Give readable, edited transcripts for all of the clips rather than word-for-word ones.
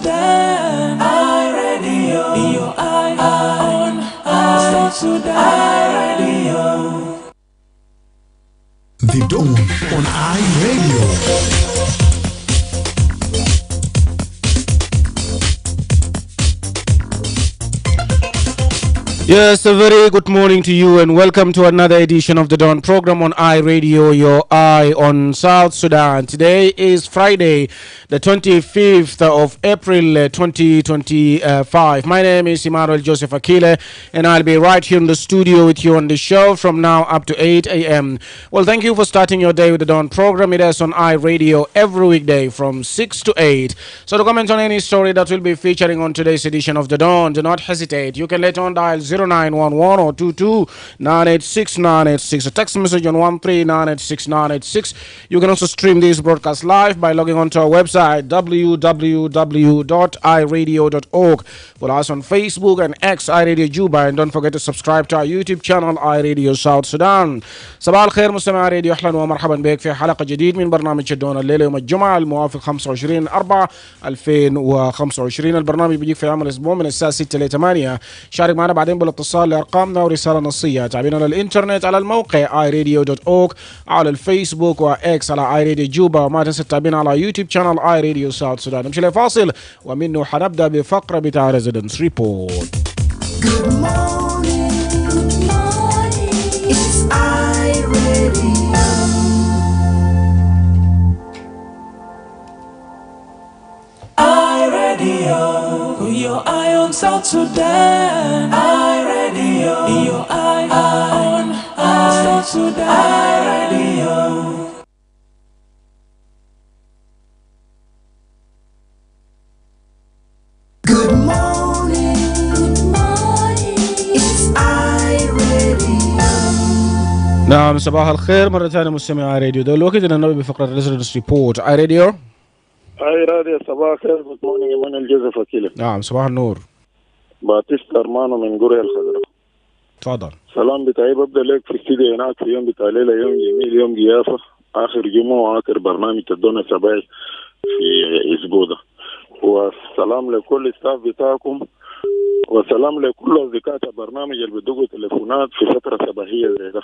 Sudan. iRadio, your eye on South Sudan. iRadio. The Dawn on iRadio. Yes, a very good morning to you and welcome to another edition of the Dawn program on iRadio, your eye on South Sudan. Today is Friday, the 25th of April 2025. My name is Emmanuel Joseph Akile and I'll be right here in the studio with you on the show from now up to 8 a.m. Well, thank you for starting your day with the Dawn program. It is on iRadio every weekday from 6 to 8. So to comment on any story that will be featuring on today's edition of the Dawn, do not hesitate. You can later on dial 0911 or 22 a text message on 13986. You can also stream this broadcast live by logging onto our website www.iradio.org. Follow us on Facebook and X iRadio Juba, and don't forget to subscribe to our YouTube channel iRadio South Sudan. صباح الخير مستمع راديو، اهلا ومرحبا بك في حلقه جديد من برنامج الدون الليله يوم الجمعه الموافق 25/4/2025. البرنامج بيجيك في عمل الاسبوع من الساعه 6 ل 8. شارك معنا بعدين بالاتصال لارقامنا ورساله نصيه. تابعونا على الانترنت على الموقع iRadio.org، على الفيسبوك واكس على iRadio جوبا، وما تنسى تتابعنا على يوتيوب شانل iRadio South Sudan. نمشي لفاصل ومنه حنبدا بفقره بتاع ريزيدنس ريبورت. Good morning, it's iRadio. iRadio, your eye on South Sudan. iRadio, your eye on South Sudan. iRadio. Good morning, it's iRadio. نعم، صباح الخير مرة ثانية مستمعي راديو دول. الوقت نبي بفقرة ريزيدنس ريبورت iRadio. اي راديو صباح الخير. جود مورنينج ايمانويل جوزيف اكيله. نعم، صباح النور. باتيستا ارمانو من قرية الخضراء. تفضل. سلام بتاعي ببدا لك في الاستديو هناك في يوم بتاع ليله، يوم جميل، يوم ضيافه، اخر جمعه واخر برنامج تدونا سباي في اسبوع ده. والسلام لكل ستاف بتاعكم، وسلام لكل اصدقاء البرنامج اللي بيدقوا تليفونات في فتره صباحيه زي ده،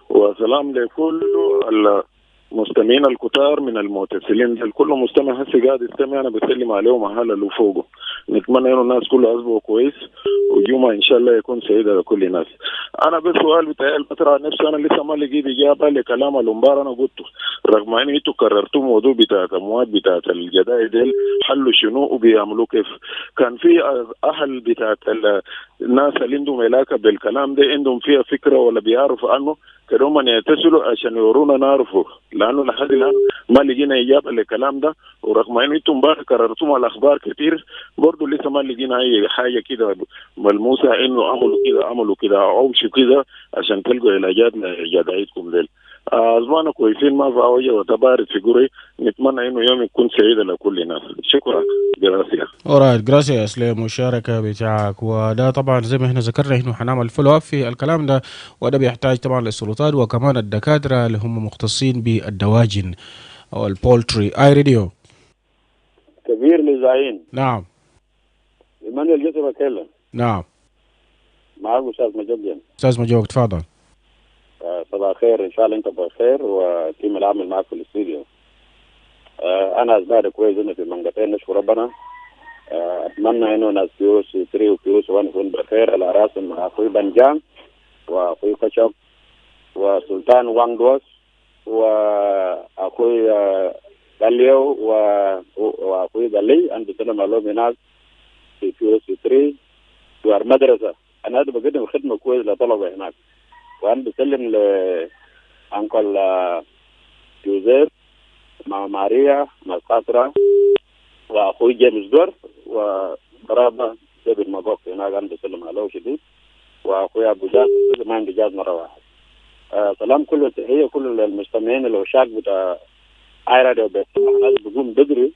وسلام لكل المستمعين الكتار من المتصلين. الكل مستمع هسه قاعد يستمع، انا بسلم عليهم اهلا له فوقه. نتمنى انه الناس كلها اسبوع كويس وجمعه ان شاء الله يكون سعيده لكل الناس. انا بس سؤال بتاع الفتره نفسي، انا لسه ما لقيت اجابه لكلام الامبار انا قلته، رغم ان انتوا كررتوا موضوع بتاع الاموات بتاع الجدائد ديل حلوا شنو وبيعملوا كيف. كان في اهل بتاع الناس اللي عندهم علاقه بالكلام ده عندهم فيها فكره ولا بيعرفوا عنه كده هم يتصلوا عشان يورونا نعرفه، لانه لحد الان ما لقينا اجابه للكلام ده. ورغم ان انتم امبارح كررتم على الاخبار كتير برضه لسه ما لقينا اي حاجه كده ملموسه انه عملوا كده او شو كده عشان تلقوا علاجات لجدايدكم ديل. أزماننا كويسين، ما في وجه وتبارد في قري. نتمنى إنه يوم يكون سعيد لكل الناس. شكرا. جراسيا. اورايت، جراسياس للمشاركة بتاعك. وده طبعا زي ما احنا ذكرنا انه حنعمل فولو اب في الكلام ده، وده بيحتاج طبعا للسلطات وكمان الدكاترة اللي هم مختصين بالدواجن او البولتري. iRadio. كبير لزعين. نعم. إيمانويل جوزيف أكيله. نعم. معك أستاذ مجدين. استاذ مجوك تفضل. صباح الخير، ان شاء الله انت بخير وتيم العمل معك في الاستوديو. انا اسباب كويس هنا في منطقتين، نشكر ربنا. اتمنى انه ناس بيوس 3 وبيوس 1 يكون بخير على راسهم اخوي بنجان واخوي كشف وسلطان واندوس واخوي داليو واخوي دالي. انا بسلم عليهم هناك في بيوس 3 والمدرسه. انا هذا بقدم خدمه كويس لطلبه هناك. وأنا بسلم لأنكل يوزيف مع ماريا مع قاطرة وأخوي جيمس دور وقرابة ديفيد ماغوك هناك. أنا بسلم عليه شديد. وأخوي أبو جاز ما عندي جاز مرة واحدة. سلام كل التحية كل المستمعين العشاق بتاع iRadio. بس الناس بقوم بدري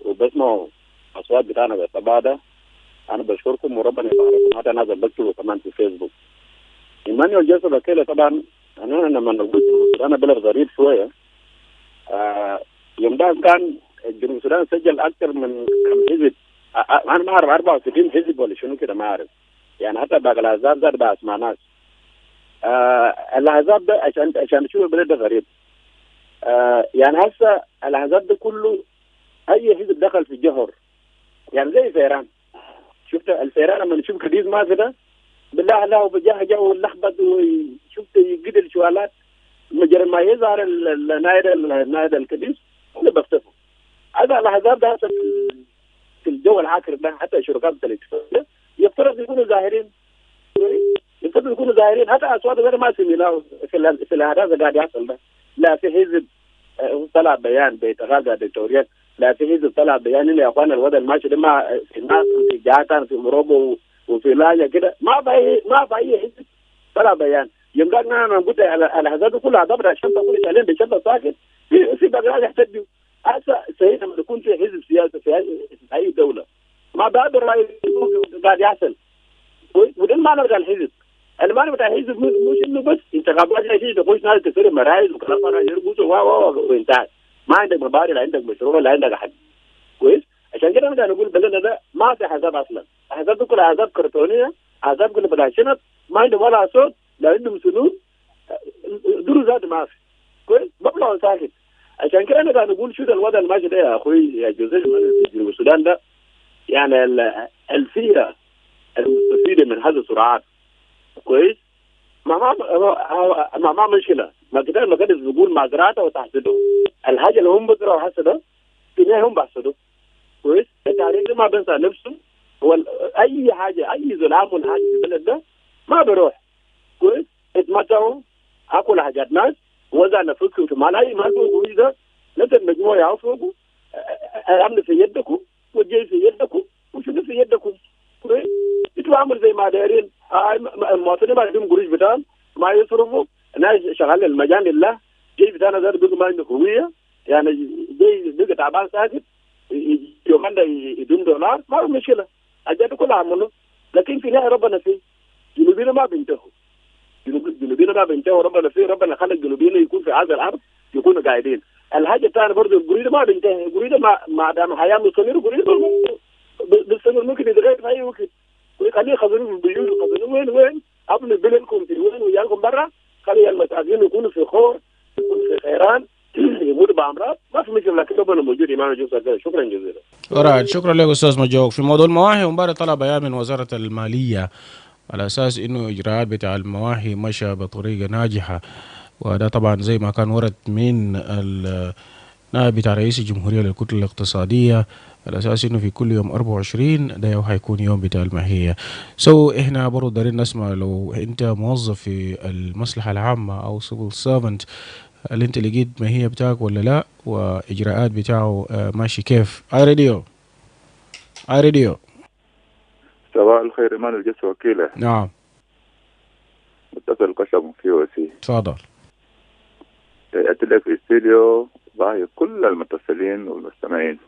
وبسمعوا أصوات بتاعنا بالصباح. أنا بشكركم وربنا يبارككم. حتى نازل بكتبوا كمان في فيسبوك. إيمانويل جوزيف أكيله. طبعا أنا لما نقول أنا بلد غريب شوية. يوم ده كان جنوب السودان سجل أكثر من كم حزب انا ما اعرف 64 حزب ولا شنو كده ما اعرف يعني. حتى باقي الاحزاب ذات باسماء ناس. الاحزاب ده عشان تشوف البلد ده غريب. يعني هسه الاحزاب ده كله اي حزب دخل في الجهر يعني زي فيران. شفت الفيران لما نشوف كديز ما كده بالله له بجاه جو اللخبط وشفت يقدر الشوالات مجرد ما يظهر النائد الكديس اللي بيختفوا. هذا الاحزاب ده في الجو العاكر ده حتى الشركات الاتفاقيه يفترض يكونوا ظاهرين. يفترض يكونوا ظاهرين حتى اصوات غير ما سميناه في الاحداث اللي قاعد يحصل ده. لا في حزب طلع بيان بيتغاضى دكتوريات، لا في حزب طلع بيان ان يا اخوان الوضع الماشي ده ما في الناس في جهاتنا في مروبو وفي لاجه كده ما في اي حزب طلع بيان. يوم قال انا قلت الاحزاب كلها ضبط الشنطه كل شهرين بشنطه ساكت في بقى يحتجوا. هسه سيدنا لما يكون في حزب سياسي في اي دوله ما بقدر راي قاعد يحصل. وده المعنى بتاع الحزب. المعنى بتاع الحزب مش انه بس انتخابات شيء تخش ناس تسرق مرايز وكلام فارغ يرقصوا وانتهى. ما عندك مبادئ لا عندك مشروع لا عندك حد كويس. عشان كده بدنا نقول بلدنا ده ما في احزاب اصلا. احزاب كلها احزاب كرتونيه، احزاب كلها بلا شنط، ما عندهم ولا صوت لا عندهم سنون، دروس ما في كويس بطلعوا ساكت. عشان كده انا قاعد نقول شو الوضع الماشي ده يا اخوي يا جوزيف في جنوب السودان ده. يعني الفئه المستفيده من هذه الصراعات كويس ما مشكله. ما كده ما قدر يقول ما زراعته وتحصده الحاجه اللي هم بزرعوا حصده في النهايه هم بحصدوا كويس. التاريخ ما بنسى نفسه. هو اي حاجه اي ظلام ولا حاجه في البلد ده ما بروح كويس. اتمتعوا اكل حاجات ناس وزع نفسكم في مال اي مال فوق ده نزل مجموعه يعرفوا فوقه. الامن في يدكم والجيش في يدكم وشنو في يدكم كويس. انتوا عامل زي ما دايرين المواطنين ما عندهم قروش بتاعهم ما يصرفوا. ناس شغال المجال لله جيش بتاعنا ده بيقول ما عنده هويه يعني جاي بيقى تعبان ساكت يوم ده يدوم دولار ما هو مشكله. الحاجات كلها عملوا لكن في النهايه ربنا فيه. جنوبينا ما بينتهوا. جنوبينا ما بينتهوا ربنا فيه. ربنا خلق جنوبينا يكون في هذا الارض يكونوا قاعدين. الحاجه الثانيه برضه القريده ما بينتهي. القريده ما دام حياه مستمر القريده بيستمر ممكن يتغير في اي وقت ويخليه يخزنوا في البيوت يخزنوا وين ابنوا بلدكم في وين وياكم برا. خلي المساكين يكونوا في خور يكونوا في خيران يموتوا بامراض ما في مشكله. لكن ربنا موجود. ايمان شكرا جزيلا. شكرا لك استاذ مجوك. في موضوع المواهي امبارح طلع بيان من وزاره الماليه على اساس انه اجراءات بتاع المواهي مشى بطريقه ناجحه، وده طبعا زي ما كان ورد من النائب بتاع رئيس الجمهوريه للكتله الاقتصاديه على اساس انه في كل يوم 24 ده هيكون يوم بتاع الماهيه. احنا برضه دارين نسمع لو انت موظف في المصلحه العامه او سيفل سيرفنت هل انت لقيت ماهيه بتاعك ولا لا، واجراءات بتاعه ماشي كيف. اي راديو صباح الخير. ايمانويل جسو أكيله. نعم متصل قشم في وسي. تفضل. تأتي لك في الاستديو باهي كل المتصلين والمستمعين.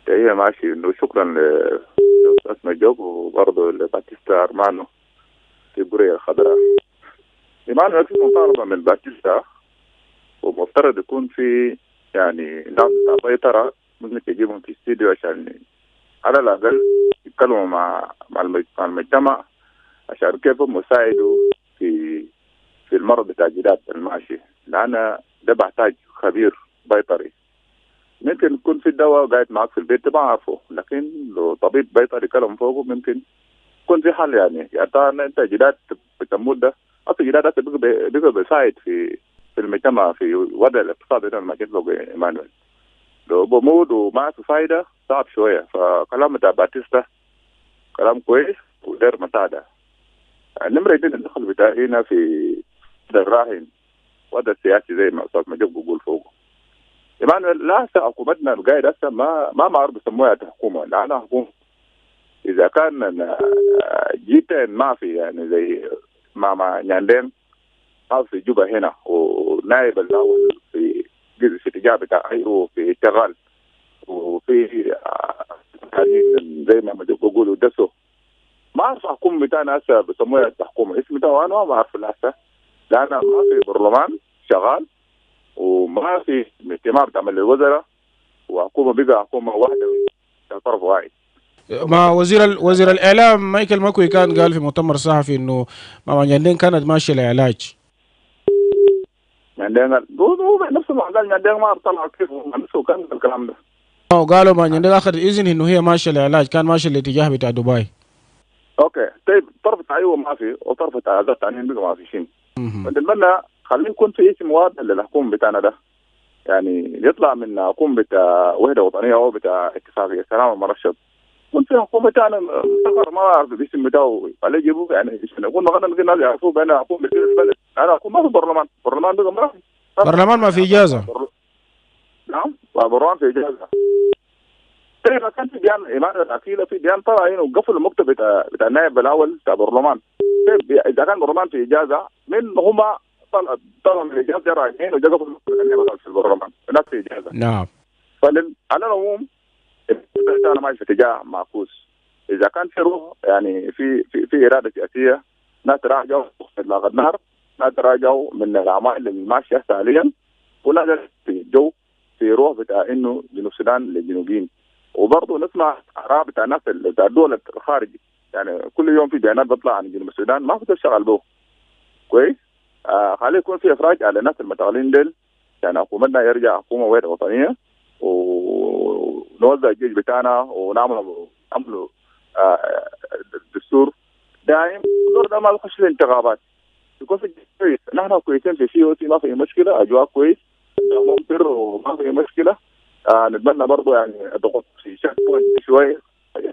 هي ماشي انه شكرا لأستاذ مجوب وبرضه لباتيستا أرمانو في برية الخضراء. ايمانويل في مطالبة من باتيستا ومفترض يكون في يعني ناس سيطرة ممكن تجيبهم في الاستديو عشان على الأقل يتكلموا مع المجتمع عشان كيف مساعدوا في المرض بتاع جداد الماشي. لأن ده بحتاج خبير بيطري. ممكن يكون في دواء قاعد معك في البيت ما عارفه، لكن لو طبيب بيطري كلام فوقه ممكن يكون في حل. يعني انت جداد بتموت ده اصلا جداد بيقدر بيساعد في المجتمع في وضع الاقتصاد هنا المكان فوق ايمانويل. لو بموت وما في فايده صعب شويه. فكلام بتاع باتيستا كلام كويس ودير مساعده. النمرة دي الدخل بتاعي هنا في الراهن وضع السياسي زي ما استاذ مجيب بيقول فوقه. ايمانويل لا هسه حكومتنا القاعده هسه ما معروف بيسموها حكومه لانها حكومه. اذا كان جيتين ما في يعني زي مع نياندين ما في جوبا هنا ونائب الاول في اتجاه بتاع ايوه في شغال وفي زي ما بيقولوا دسو ما اعرف حكومه بتاعنا هسه بيسموها حكومه اسم بتاعه انا ما اعرف هسه لان ما في برلمان شغال وما في اجتماع بتعمل الوزراء وحكومه بقى حكومه واحده طرف واحد. ما وزير الاعلام مايكل ماكوي كان قال في مؤتمر صحفي انه ماما نياندين كانت ماشيه لعلاج. نياندين هو نفسه ما قال نياندين ما طلع كيف نفسه كان الكلام ده. قالوا ما نياندين اخذ اذن انه هي ماشيه لعلاج، كان ماشيه الاتجاه بتاع دبي. اوكي طيب طرف تعيوه ما في وطرف تعادات ثانيين بقى ما في شيء. نتمنى خلينا نكون في اسم واضح للحكومه بتاعنا ده، يعني يطلع من حكومه بتاع وحده وطنيه او بتاع اتفاقيه سلام المرشد، يكون في حكومه بتاعنا ما اعرف الاسم بتاعه على جيبه، يعني يكون مثلا الناس يعرفوا بين حكومه البلد. انا حكومه ما في برلمان بقى ما في برلمان ما في اجازه. نعم برلمان في اجازه. طيب كان في بيان ايمانويل اكيله في بيان طلع هنا وقفل المكتب بتاع النائب الاول بتاع برلمان. طيب اذا كان برلمان في اجازه من هم طلعوا من الاجازه راجعين وقفوا المكتب النائب الاول في البرلمان الناس في اجازه. نعم. على العموم انا ماشي في اتجاه معكوس. اذا كان في روح يعني في اراده سياسيه، ناس تراجعوا اطلاق النهر، ناس تراجعوا من الاعمال اللي ماشيه حاليا، وناس في جو في روح بتاع انه جنوب السودان للجنوبيين. وبرضه نسمع اراء بتاع الناس بتاع الدول الخارجي، يعني كل يوم في بيانات بتطلع عن جنوب السودان ما في تشتغل به كويس. خلي يكون في افراج على الناس المتغلين ديل، يعني حكومتنا يرجع حكومه وحده وطنيه ونوزع الجيش بتاعنا ونعملوا الدستور دائم. الدور ده ما بيخش الانتخابات يكون في كويس. نحن كويسين في سي ما في مشكله، اجواء كويس ممطر وما في مشكله. نتمنى برضه يعني الضغط في شك شوي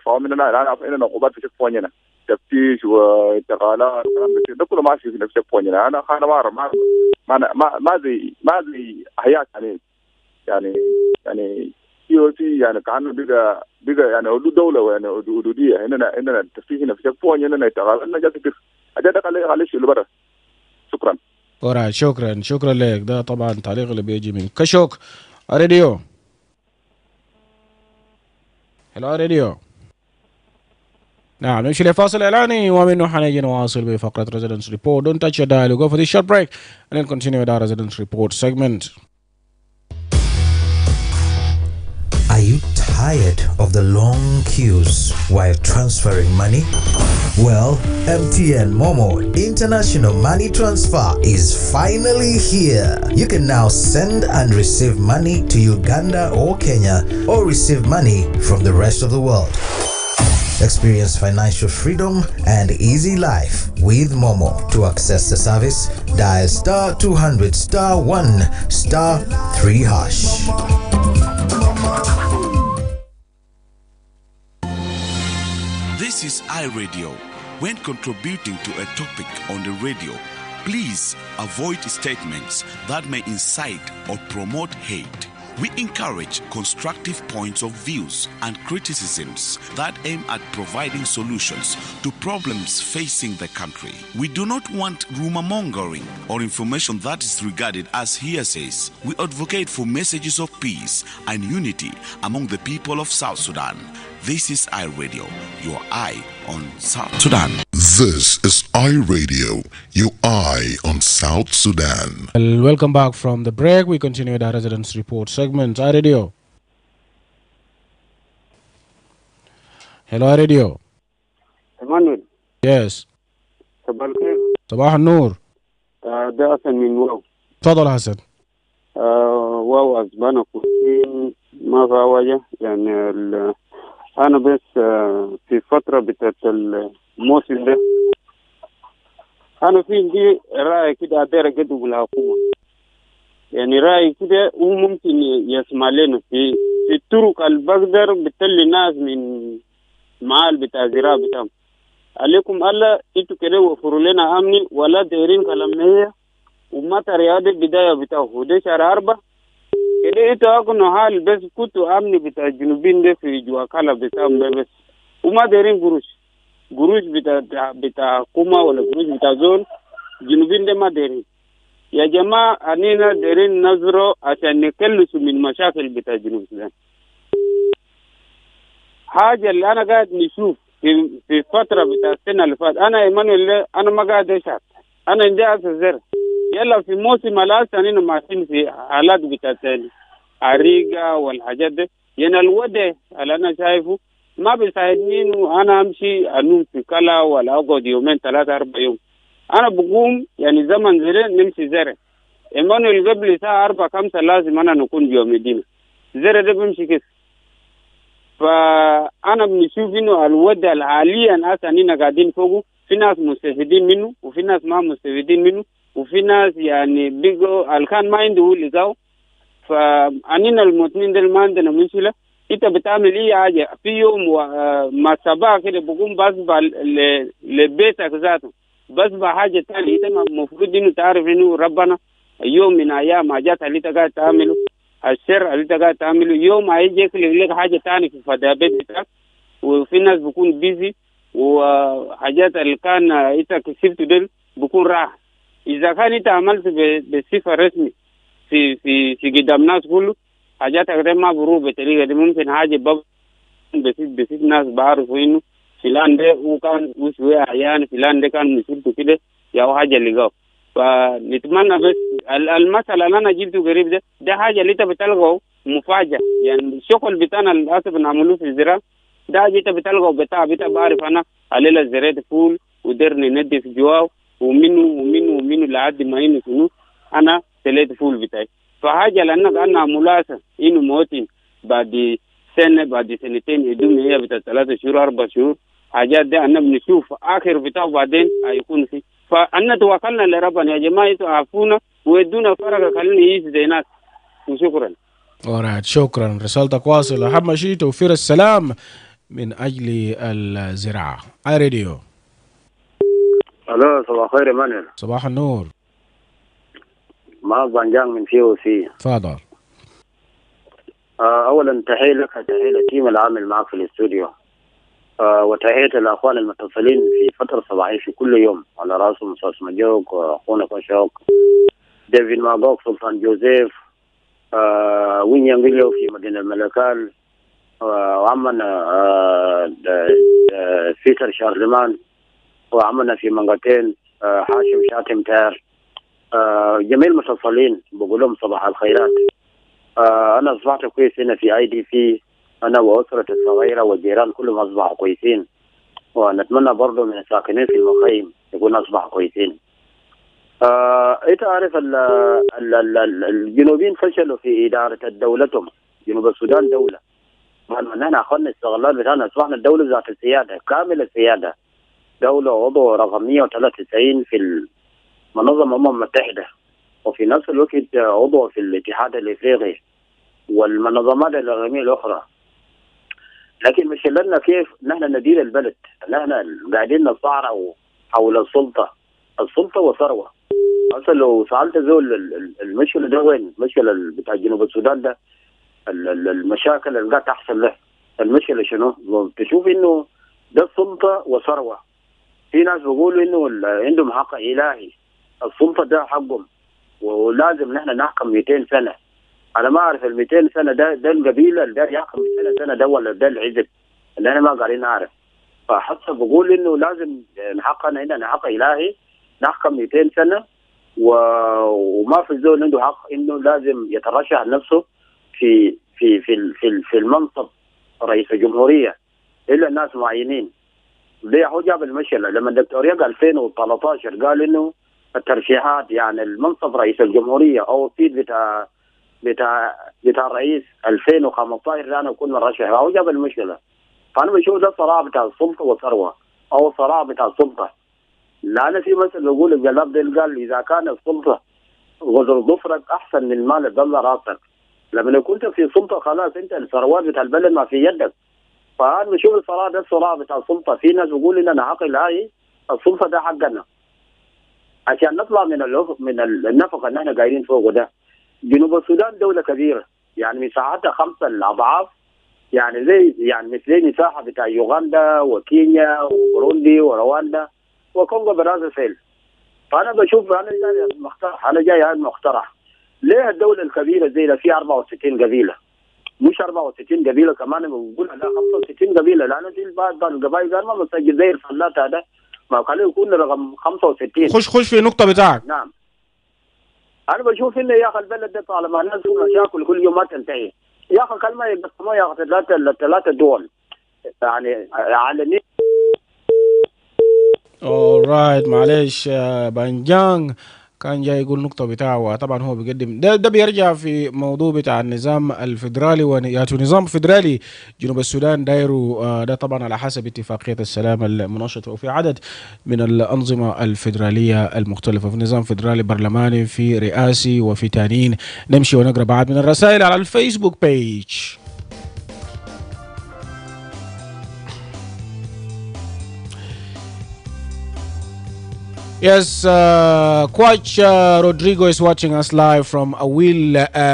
فهم مننا الان عارفين عقوبات في شك هنا تفتيش وانتقالات وكلام ده كله ماشي في نفس شك هنا. انا ما اعرف ما زي احياء يعني سي يعني كانه بقى يعني حدود دوله يعني حدوديه. هنا التفتيش هنا في شك هنا انتقالات لنا جات كتير اجا خليه اللي برا. شكرا. شكرا لك. ده طبعا تعليق اللي بيجي من كشوك راديو. هلو راديو. نعم نمشي لفاصل اعلاني ومنه حنيجي نواصل بفقره residence report. Don't touch your dial. We'll go for this short break and then continue with our residence report segment. Are you tired of the long queues while transferring money? Well, MTN Momo International Money Transfer is finally here. You can now send and receive money to Uganda or Kenya, or receive money from the rest of the world. Experience financial freedom and easy life with Momo. To access the service, dial *200 *1 *3#. This is iRadio. When contributing to a topic on the radio, please avoid statements that may incite or promote hate. We encourage constructive points of views and criticisms that aim at providing solutions to problems facing the country. We do not want rumor-mongering or information that is regarded as hearsays. We advocate for messages of peace and unity among the people of South Sudan. This is iRadio, your eye on South Sudan. This is iRadio, your eye on South Sudan. Welcome back from the break. We continue with our residence report segment. iRadio. Hello iRadio. Emmanuel. Yes. صباح الخير. صباح النور. ده حسن من واو. تفضل حسن. واو أسبانة كويسين ما في وجه يعني أنا بس في فترة بتاعت الموسم ده أنا في عندي رأي كده أدير جدا بالحكومة، يعني رأي كده وممكن يسمع لنا في الطرق اللي بقدر بتلي ناس من معال بتاع زراعة بتاعهم عليكم ألا إنتوا كده وفروا لنا أمني ولا دايرين كلامنا وما ترياد البداية بتاعه وده شهر 4 كده إنتوا أكونوا حال بس كنتوا أمني بتاع الجنوبين ده في جواكالا بتاعهم بس وما دايرين قروش بتاع حكومة ولا قروش بتاع زول جنوبين ده ما دايرين. يا جماعة أنينا دايرين نظروا عشان نكلسوا من مشاكل بتاع جنوب السودان. حاجة اللي أنا قاعد نشوف في فترة بتاع السنة اللي فاتت أنا إيمانويل أنا ما قاعد أشعر أنا عندي أساس يلا في موسم الآن أنا ماشيين في حالات بتاعت الريقة والحاجات دي يعني الوضع اللي أنا شايفه ما بيساعدني إنه أنا أمشي أنوم في كلا ولا أقعد يومين 3 4 يوم. أنا بقوم يعني زمن زي نمشي زرع. إيمانويل قبل ساعة 4 5 لازم أنا نكون جوا مدينة. زرع ده بمشي كيف؟ فأنا بنشوف إنه الوضع حاليا أننا قاعدين فوقه، في ناس مستفيدين منه وفي ناس ما مستفيدين منه، وفي ناس يعني بيجوا الكان ما عنده لقاو. فأننا المواطنين دول ما عندنا مشكلة. أنت بتعمل إيه حاجة في يوم ما صباح كده بقوم بصبح لبيتك ذاته، بصبح حاجة تانية. أنت المفروض إنه تعرف إنه ربنا يوم من أيام حاجات اللي أنت قاعد تعمله، الشر اللي أنت قاعد تعمله، يوم هيجي يخلق لك حاجة تانية في فضاء بيتك. وفي ناس بيكون بيزي وحاجات اللي كان أنت كسبت دول بيكون راح. إذا كان أنت عملت بصفة رسمي في قدام ناس كله، حاجات غير ما بروح بطريقه دي، ممكن حاجه بسيط ناس بعرفوا انه فلان ده وكان وشويه احيان فلان ده كان مشكلته كده يا حاجه اللي قاو. فنتمنى بس المثل اللي انا جبته قريب ده حاجه اللي انت بتلقاه مفاجاه. يعني الشغل بتاعنا للاسف نعملوه في الزراعه ده حاجه انت بتلقاه بتاع بعرف انا علينا زرعت فول ودرني ندي في جواه ومنه لحد ما انه شنو انا تليت فول بتاعي. فحاجة لأنك أنا ملاسة إنه موتين بعد سنة بعد سنتين يدوم هي بتاع 3 شهور 4 شهور، حاجات دي أنا بنشوف آخر بتاعه بعدين هيكون فيه. فأنا توكلنا لربنا يا جماعة، تعافونا ويدونا فرقة خلينا نعيش زي ناس. وشكرا. alright شكرا، رسالتك واصلة. أهم شيء توفير السلام من أجل الزراعة. اي راديو. الو صباح الخير ايمانويل. صباح النور. ما بنجان من سي. تفضل. اولا تحيه لك، تحيه للتيم العامل معك في الاستوديو، وتحيه الاخوان المتصلين في فتره صباحيه في كل يوم، على راسهم استاذ مجوك واخونا كوشوك ديفيد ماغوك سلطان جوزيف وين ينقلوا في مدينه الملكال، وعمنا بيتر شارلمان، وعمنا في منقتين حاشم شاتم تار، جميع المتصلين بقول لهم صباح الخيرات. أنا أصبحت كويس هنا في IDP، أنا وأسرتي الصغيرة والجيران كلهم أصبحوا كويسين، ونتمنى برضو من الساكنين في المخيم يكونوا أصبحوا كويسين. أنت عارف الجنوبيين فشلوا في إدارة دولتهم. جنوب السودان دولة، نحن أخذنا استغلال بتاعنا، أصبحنا الدولة ذات السيادة كامل السيادة، دولة عضو رقم 193 في المنظمة الأمم المتحدة، وفي نفس الوقت عضو في الاتحاد الافريقي والمنظمات الاقليميه الاخرى. لكن مشكلتنا كيف نحن ندير البلد؟ نحن قاعدين نصارع حول السلطه وثروه. اصلا لو سالت زول المشكله ده وين؟ المشكله بتاع جنوب السودان ده، المشاكل اللي قاعد تحصل له، المشكله شنو؟ تشوف انه ده السلطه وثروه. في ناس بيقولوا انه عندهم حق الهي، السلطه ده حقهم ولازم نحن نحكم 200 سنه. انا ما اعرف ال 200 سنه ده القبيله اللي يحكم 200 سنه ده ولا ده الحزب اللي انا ما قاعدين نعرف. فحتى بقول انه لازم نحقق عندنا حق الهي نحكم 200 سنه، وما في زول عنده حق انه لازم يترشح نفسه في في في في, في المنصب رئيس الجمهوريه الا الناس معينين. ده هو جاب المشكله لما الدكتور يقع 2013 قال انه الترشيحات يعني المنصب رئيس الجمهوريه او السيد بتاع الرئيس 2015 انا اكون مرشح، هو جاب المشكله. فانا بشوف ده صراع بتاع السلطه والثروه او صراع بتاع السلطه. لان في مثل بيقول الجلاب ده قال اذا كان السلطه غزر ظفرك احسن من المال اللي ضل راسك. لما كنت في سلطه خلاص انت الثروات بتاع البلد ما في يدك. فانا بشوف الصراع ده الصراع بتاع السلطه. في ناس بيقول اننا حق الهي السلطه ده حقنا عشان نطلع من النفق اللي احنا قاعدين فوقه ده. جنوب السودان دوله كبيره، يعني مساحتها 5 اضعاف، يعني زي يعني مثل مساحه بتاع يوغندا وكينيا وبوروندي ورواندا وكونغو برازافيل. فانا بشوف انا جاي مقترح ليه الدوله الكبيره زي ده في 64 قبيله، مش 64 قبيله كمان بقول لا 65 قبيله، لان في بعض القبائل قال ما مسجل زي الفلات هذا ما خليه يكون رقم 65. خش في النقطه بتاعك. نعم انا بشوف انه يا اخي البلد ده طالما الناس مشاكل كل يوم ما تنتهي. يا اخي كلمه يقسموها يا اخي 3 دول، يعني على alright معلش بانجان كان جاي يقول نقطة بتاعه. طبعا هو بيقدم ده بيرجع في موضوع بتاع النظام الفيدرالي ونياته نظام فيدرالي جنوب السودان دايرو. ده طبعا على حسب اتفاقية السلام المنشطة، وفي عدد من الأنظمة الفيدرالية المختلفة، في نظام فيدرالي برلماني، في رئاسي، وفي تانيين. نمشي ونقرأ بعض من الرسائل على الفيسبوك بيج. Yes, Coach Rodrigo is watching us live from Awil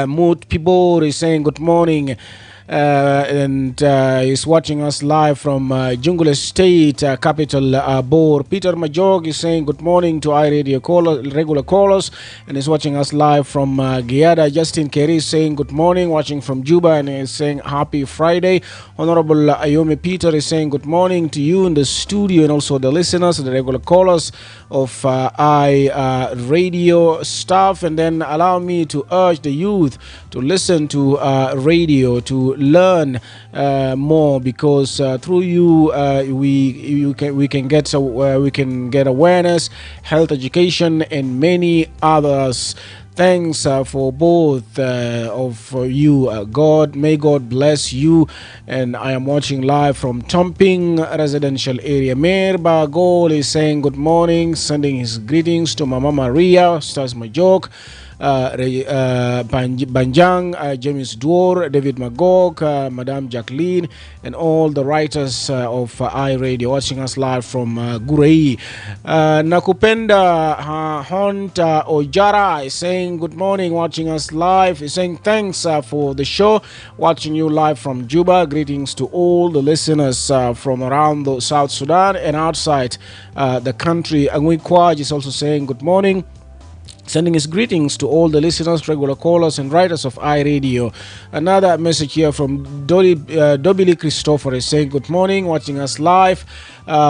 Mood. People is saying good morning. And he's watching us live from Jungle State, capital Bor. Peter Majog is saying good morning to iRadio regular callers, and he's watching us live from Guyana. Justin Kerry is saying good morning, watching from Juba, and he's saying happy Friday. Honorable Ayomi Peter is saying good morning to you in the studio, and also the listeners, the regular callers of iRadio staff. And then allow me to urge the youth to listen to radio, to learn more, because through you we can get awareness, health education, and many others. Thanks for both of you. May God bless you. And I am watching live from Tomping residential area. Mayor Bagol is saying good morning, sending his greetings to Mama Maria, Stars Majok, Banjang, James Dwar, David Magog, Madame Jacqueline, and all the writers of iRadio watching us live from Gurei. Nakupenda Honta Ojara is saying good morning, watching us live. He's saying thanks for the show, watching you live from Juba. Greetings to all the listeners from around the South Sudan and outside the country. Angui Kwaj is also saying good morning, sending his greetings to all the listeners, regular callers, and writers of iRadio. Another message here from Dobili Christopher is saying good morning, watching us live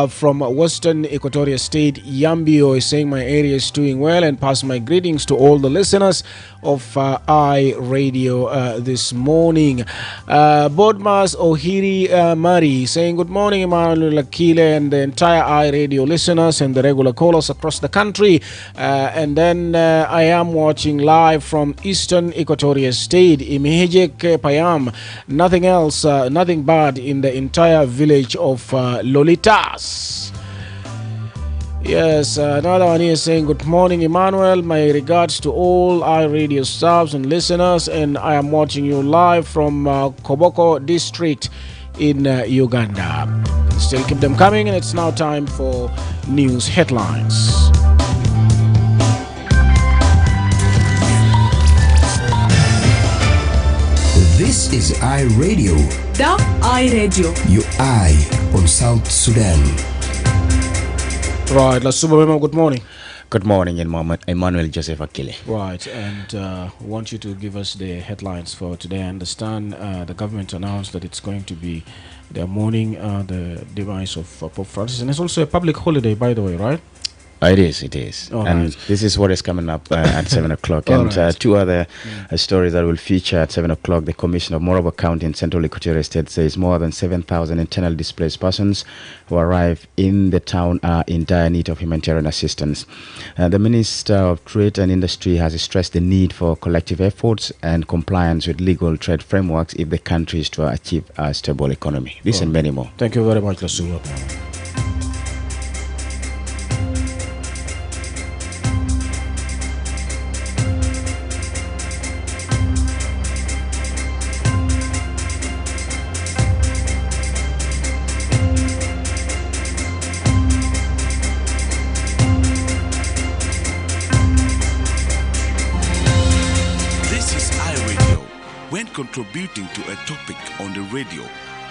from Western Equatoria State. Yambio is saying my area is doing well, and pass my greetings to all the listeners of iRadio this morning. Bodmas Ohiri Mari saying good morning, Emmanuel, Akile, and the entire iRadio listeners and the regular callers across the country. And then I am watching live from Eastern Equatoria State, Imehejek Payam. Nothing else, nothing bad in the entire village of Lolitas. Yes, another one here saying good morning, Emmanuel. My regards to all iRadio staffs and listeners, and I am watching you live from Koboko district in Uganda. Still keep them coming, and it's now time for news headlines. This is iRadio. The iRadio. Your eye on South Sudan. Right, let's super good morning. Good morning, Emmanuel Joseph Akile. Right, and want you to give us the headlines for today. I understand the government announced that it's going to be their mourning the demise of Pope Francis, and it's also a public holiday, by the way, right? It is. All and right. This is what is coming up at 7 o'clock. And right. Two other stories that will feature at 7 o'clock. The Commissioner of Morocco County in Central Equatorial State says more than 7,000 internally displaced persons who arrive in the town are in dire need of humanitarian assistance. The Minister of Trade and Industry has stressed the need for collective efforts and compliance with legal trade frameworks if the country is to achieve a stable economy. This and many more. Thank you very much, Lasuwa. Contributing to a topic on the radio,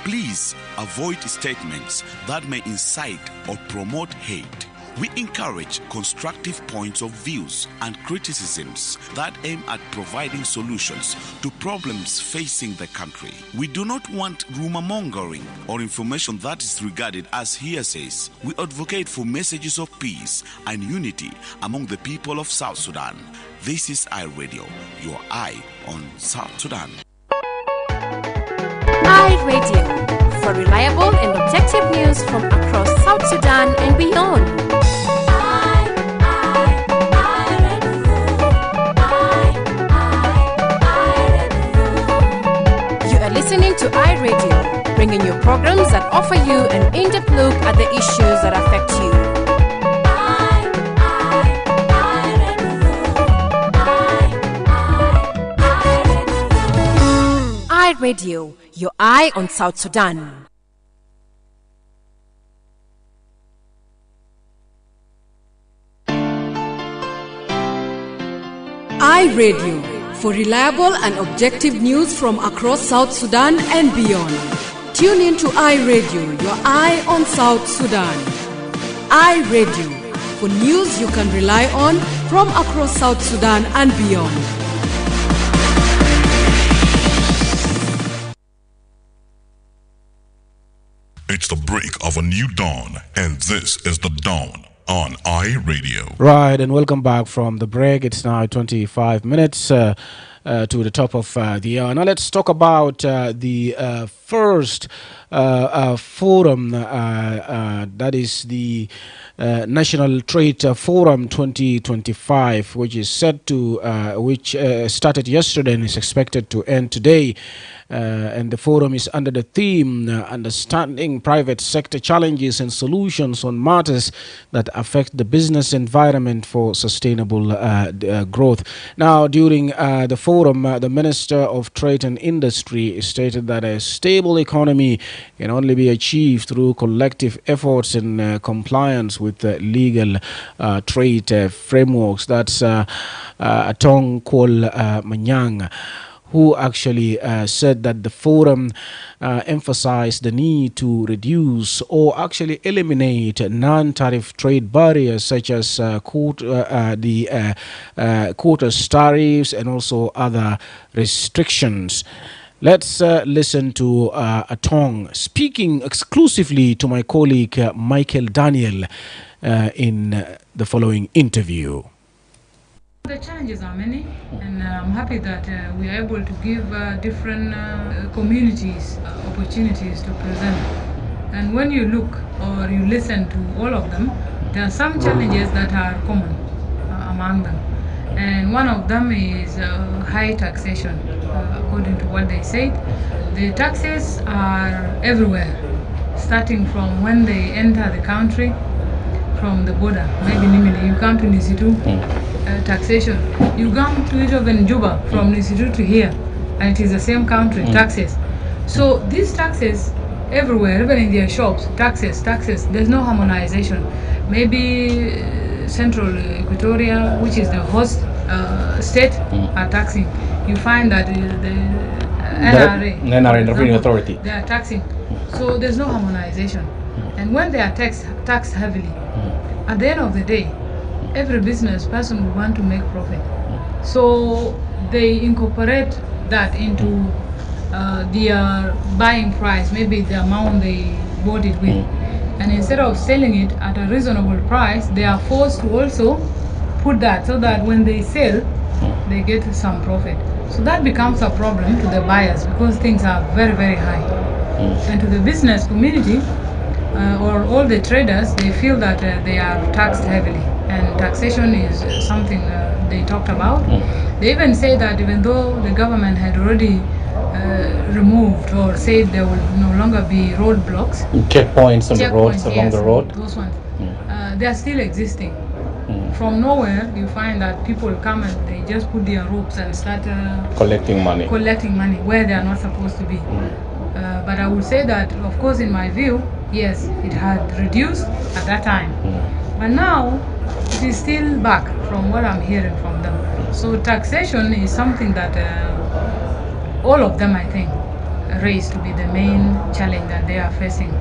please avoid statements that may incite or promote hate. We encourage constructive points of views and criticisms that aim at providing solutions to problems facing the country. We do not want rumor mongering or information that is regarded as hearsays. We advocate for messages of peace and unity among the people of South Sudan. This is iRadio, your eye on South Sudan. iRadio, for reliable and objective news from across South Sudan and beyond. You are listening to iRadio, bringing you programs that offer you an in-depth look at the issues that affect you. iRadio, your eye on South Sudan. iRadio, for reliable and objective news from across South Sudan and beyond. Tune in to iRadio, your eye on South Sudan. iRadio, for news you can rely on from across South Sudan and beyond. It's the break of a new dawn, and this is the dawn on iRadio. Right, and welcome back from the break. It's now 25 minutes to the top of the hour. Now let's talk about the first forum, that is the National Trade Forum 2025, which is set to, which started yesterday and is expected to end today. And the forum is under the theme Understanding Private Sector Challenges and Solutions on Matters that Affect the Business Environment for Sustainable Growth. Now, during the forum, the Minister of Trade and Industry stated that a stable economy can only be achieved through collective efforts in compliance with legal trade frameworks. That's Atong Kwol Manyang, who actually said that the forum emphasized the need to reduce or actually eliminate non-tariff trade barriers such as quotas tariffs and also other restrictions. Let's listen to Atong speaking exclusively to my colleague Michael Daniel in the following interview. The challenges are many, and I'm happy that we are able to give different communities opportunities to present. And when you look or you listen to all of them, there are some challenges that are common among them. And one of them is high taxation, according to what they said. The taxes are everywhere, starting from when they enter the country, from the border. Maybe Nimili, you come to Nisitu, taxation. You come to even Juba, from Nisitu to here, and it is the same country, taxes. So these taxes everywhere, even in their shops, taxes. There's no harmonization. Maybe Central Equatoria, which is the host state, are taxing. You find that the NRA, Revenue Authority, they are taxing. So there's no harmonization. And when they are taxed heavily, at the end of the day, every business person will want to make profit. So they incorporate that into their buying price, maybe the amount they bought it with. And instead of selling it at a reasonable price, they are forced to also put that so that when they sell, they get some profit. So that becomes a problem to the buyers because things are very, very high. And to the business community, or all the traders, they feel that they are taxed heavily, and taxation is something they talked about. They even say that even though the government had already removed or said there will no longer be roadblocks, checkpoints on the roads, along the road, those ones, they are still existing. From nowhere, you find that people come and they just put their ropes and start collecting money where they are not supposed to be. But I would say that, of course, in my view, yes, it had reduced at that time. But now, it is still back from what I'm hearing from them. So taxation is something that all of them, I think, raised to be the main challenge that they are facing.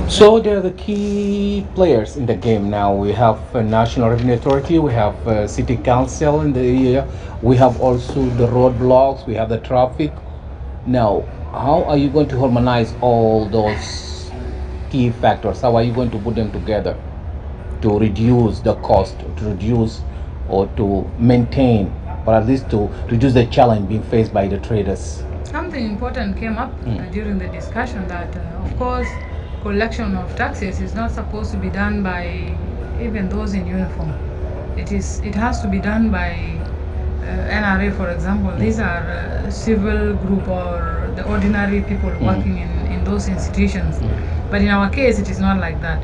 So they're the key players in the game now. We have National Revenue Authority, we have City Council in the area, we have also the roadblocks, we have the traffic. Now, how are you going to harmonize all those key factors? How are you going to put them together to reduce the cost, to reduce or to maintain, or at least to reduce the challenge being faced by the traders? Something important came up during the discussion that, of course, collection of taxes is not supposed to be done by even those in uniform. It has to be done by NRA, for example. These are civil group or the ordinary people working in those institutions. But in our case, it is not like that.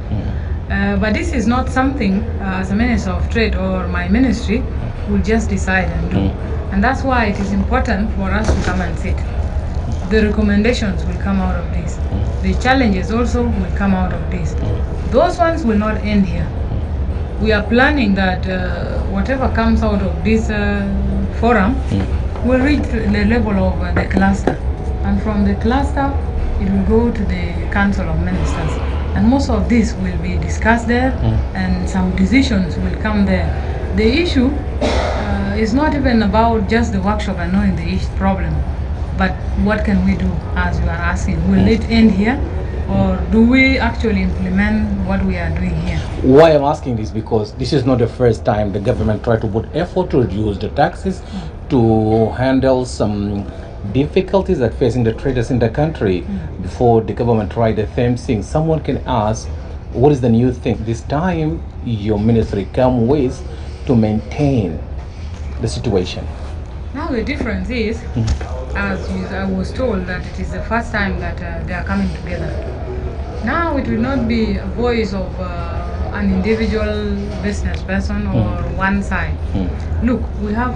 But this is not something as a Minister of Trade or my ministry will just decide and do. And that's why it is important for us to come and sit. The recommendations will come out of this. The challenges also will come out of this. Those ones will not end here. We are planning that whatever comes out of this forum will reach the level of the cluster. And from the cluster, it will go to the Council of Ministers. And most of this will be discussed there, and some decisions will come there. The issue is not even about just the workshop and knowing the problem, but what can we do, as you are asking. Will it end here, or do we actually implement what we are doing here? Why I'm asking this, because this is not the first time the government tried to put effort to reduce the taxes to handle some difficulties that facing the traders in the country. Before the government tried the same thing, someone can ask, what is the new thing this time your ministry come with to maintain the situation? Now the difference is, I was told that it is the first time that they are coming together. Now it will not be a voice of an individual business person or one side. Look, we have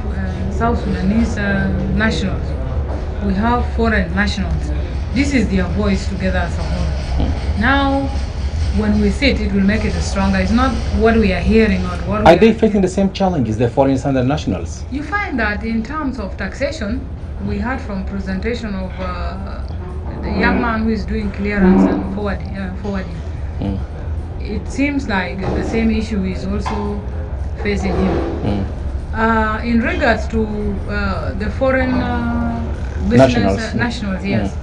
South Sudanese nationals. We have foreign nationals. This is their voice together as a whole. Now, when we sit, it will make it stronger. It's not what we are hearing or what Are they facing the same challenges, the foreigners and the nationals? You find that in terms of taxation, we had from presentation of the young man who is doing clearance and forwarding. It seems like the same issue is also facing him. In regards to the foreign business nationals, yes.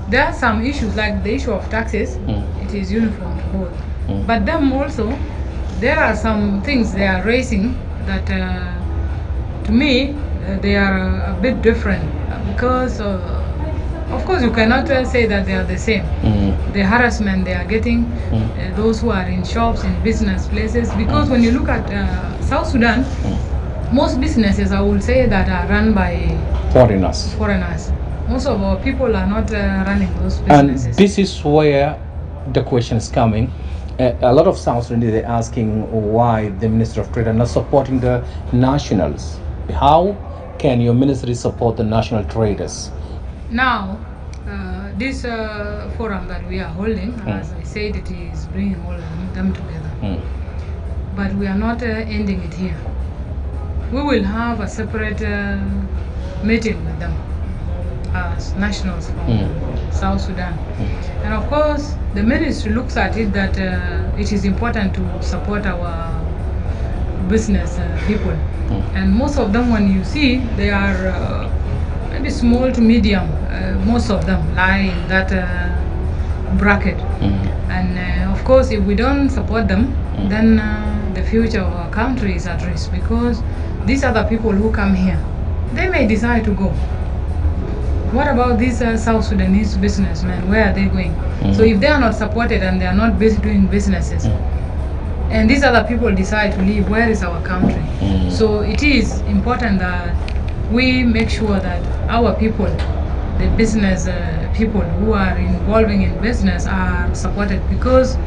There are some issues like the issue of taxes. It is uniform to both. But them also, there are some things they are raising that to me they are a bit different, because of course you cannot say that they are the same. The harassment they are getting, those who are in shops, in business places, because when you look at South Sudan, most businesses, I will say, that are run by foreigners. Most of our people are not running those businesses. And this is where the question is coming. A lot of South Sudanese are asking why the Minister of Trade are not supporting the nationals. How can your ministry support the national traders? Now, this forum that we are holding, as I said, it is bringing all of them together. But we are not ending it here. We will have a separate meeting with them as nationals from South Sudan. And of course, the ministry looks at it that it is important to support our business people. And most of them, when you see, they are maybe small to medium. Most of them lie in that bracket. And of course, if we don't support them, then the future of our country is at risk, because these are the people who come here. They may decide to go. What about these South Sudanese businessmen? Where are they going? So if they are not supported and they are not busy doing businesses, and these other people decide to leave, where is our country? So it is important that we make sure that our people, the business people who are involving in business, are supported, because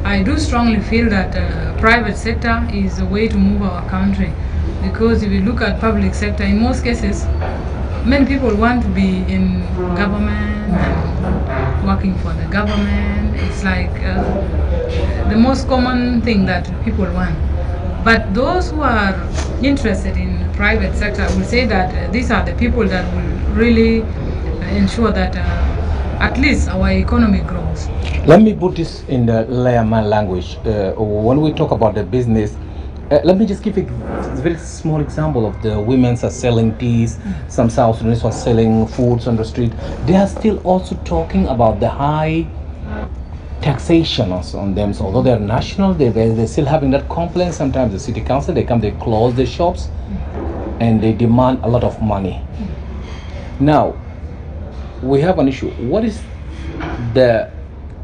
I do strongly feel that private sector is a way to move our country. Because if you look at public sector, in most cases, many people want to be in government and working for the government. It's like the most common thing that people want. But those who are interested in private sector will say that these are the people that will really ensure that at least our economy grows. Let me put this in the layman language. When we talk about the business, let me just give a very small example of the women are selling teas, some South Sudanese are selling foods on the street. They are still also talking about the high taxation also on them. So although they're national, they're still having that complaint. Sometimes the city council, they close the shops and they demand a lot of money. Now, we have an issue. What is the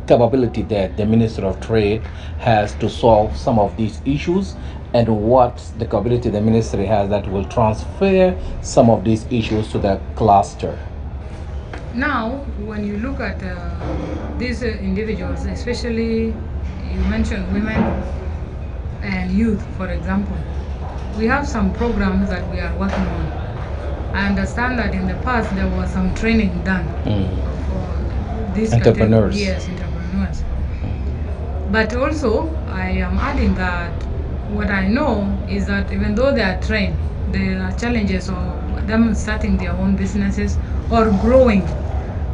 capability that the Minister of Trade has to solve some of these issues, and what's the capability the ministry has that will transfer some of these issues to the cluster? Now, when you look at these individuals, especially you mentioned women and youth, for example, we have some programs that we are working on. I understand that in the past there was some training done for these entrepreneurs. Yes, entrepreneurs. But also, I am adding that what I know is that even though they are trained, there are challenges of them starting their own businesses or growing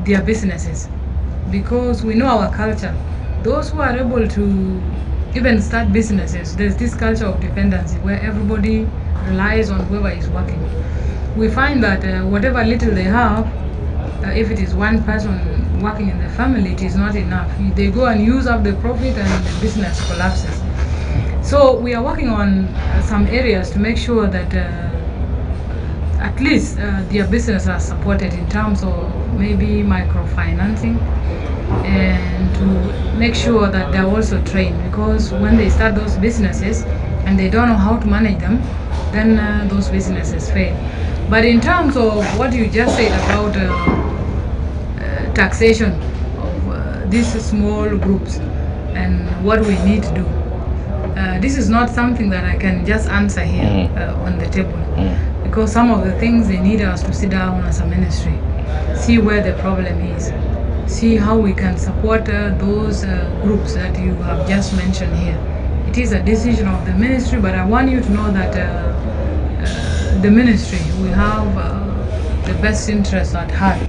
their businesses, because we know our culture. Those who are able to even start businesses, there's this culture of dependency where everybody relies on whoever is working. We find that whatever little they have, if it is one person working in the family, it is not enough. They go and use up the profit and the business collapses. So we are working on some areas to make sure that at least their business are supported in terms of maybe microfinancing, and to make sure that they're also trained, because when they start those businesses and they don't know how to manage them, then those businesses fail. But in terms of what you just said about taxation of these small groups and what we need to do, this is not something that I can just answer here on the table, because some of the things they need us to sit down as a ministry, see where the problem is, see how we can support those groups that you have just mentioned here. It is a decision of the ministry, but I want you to know that the ministry, we have the best interest at heart.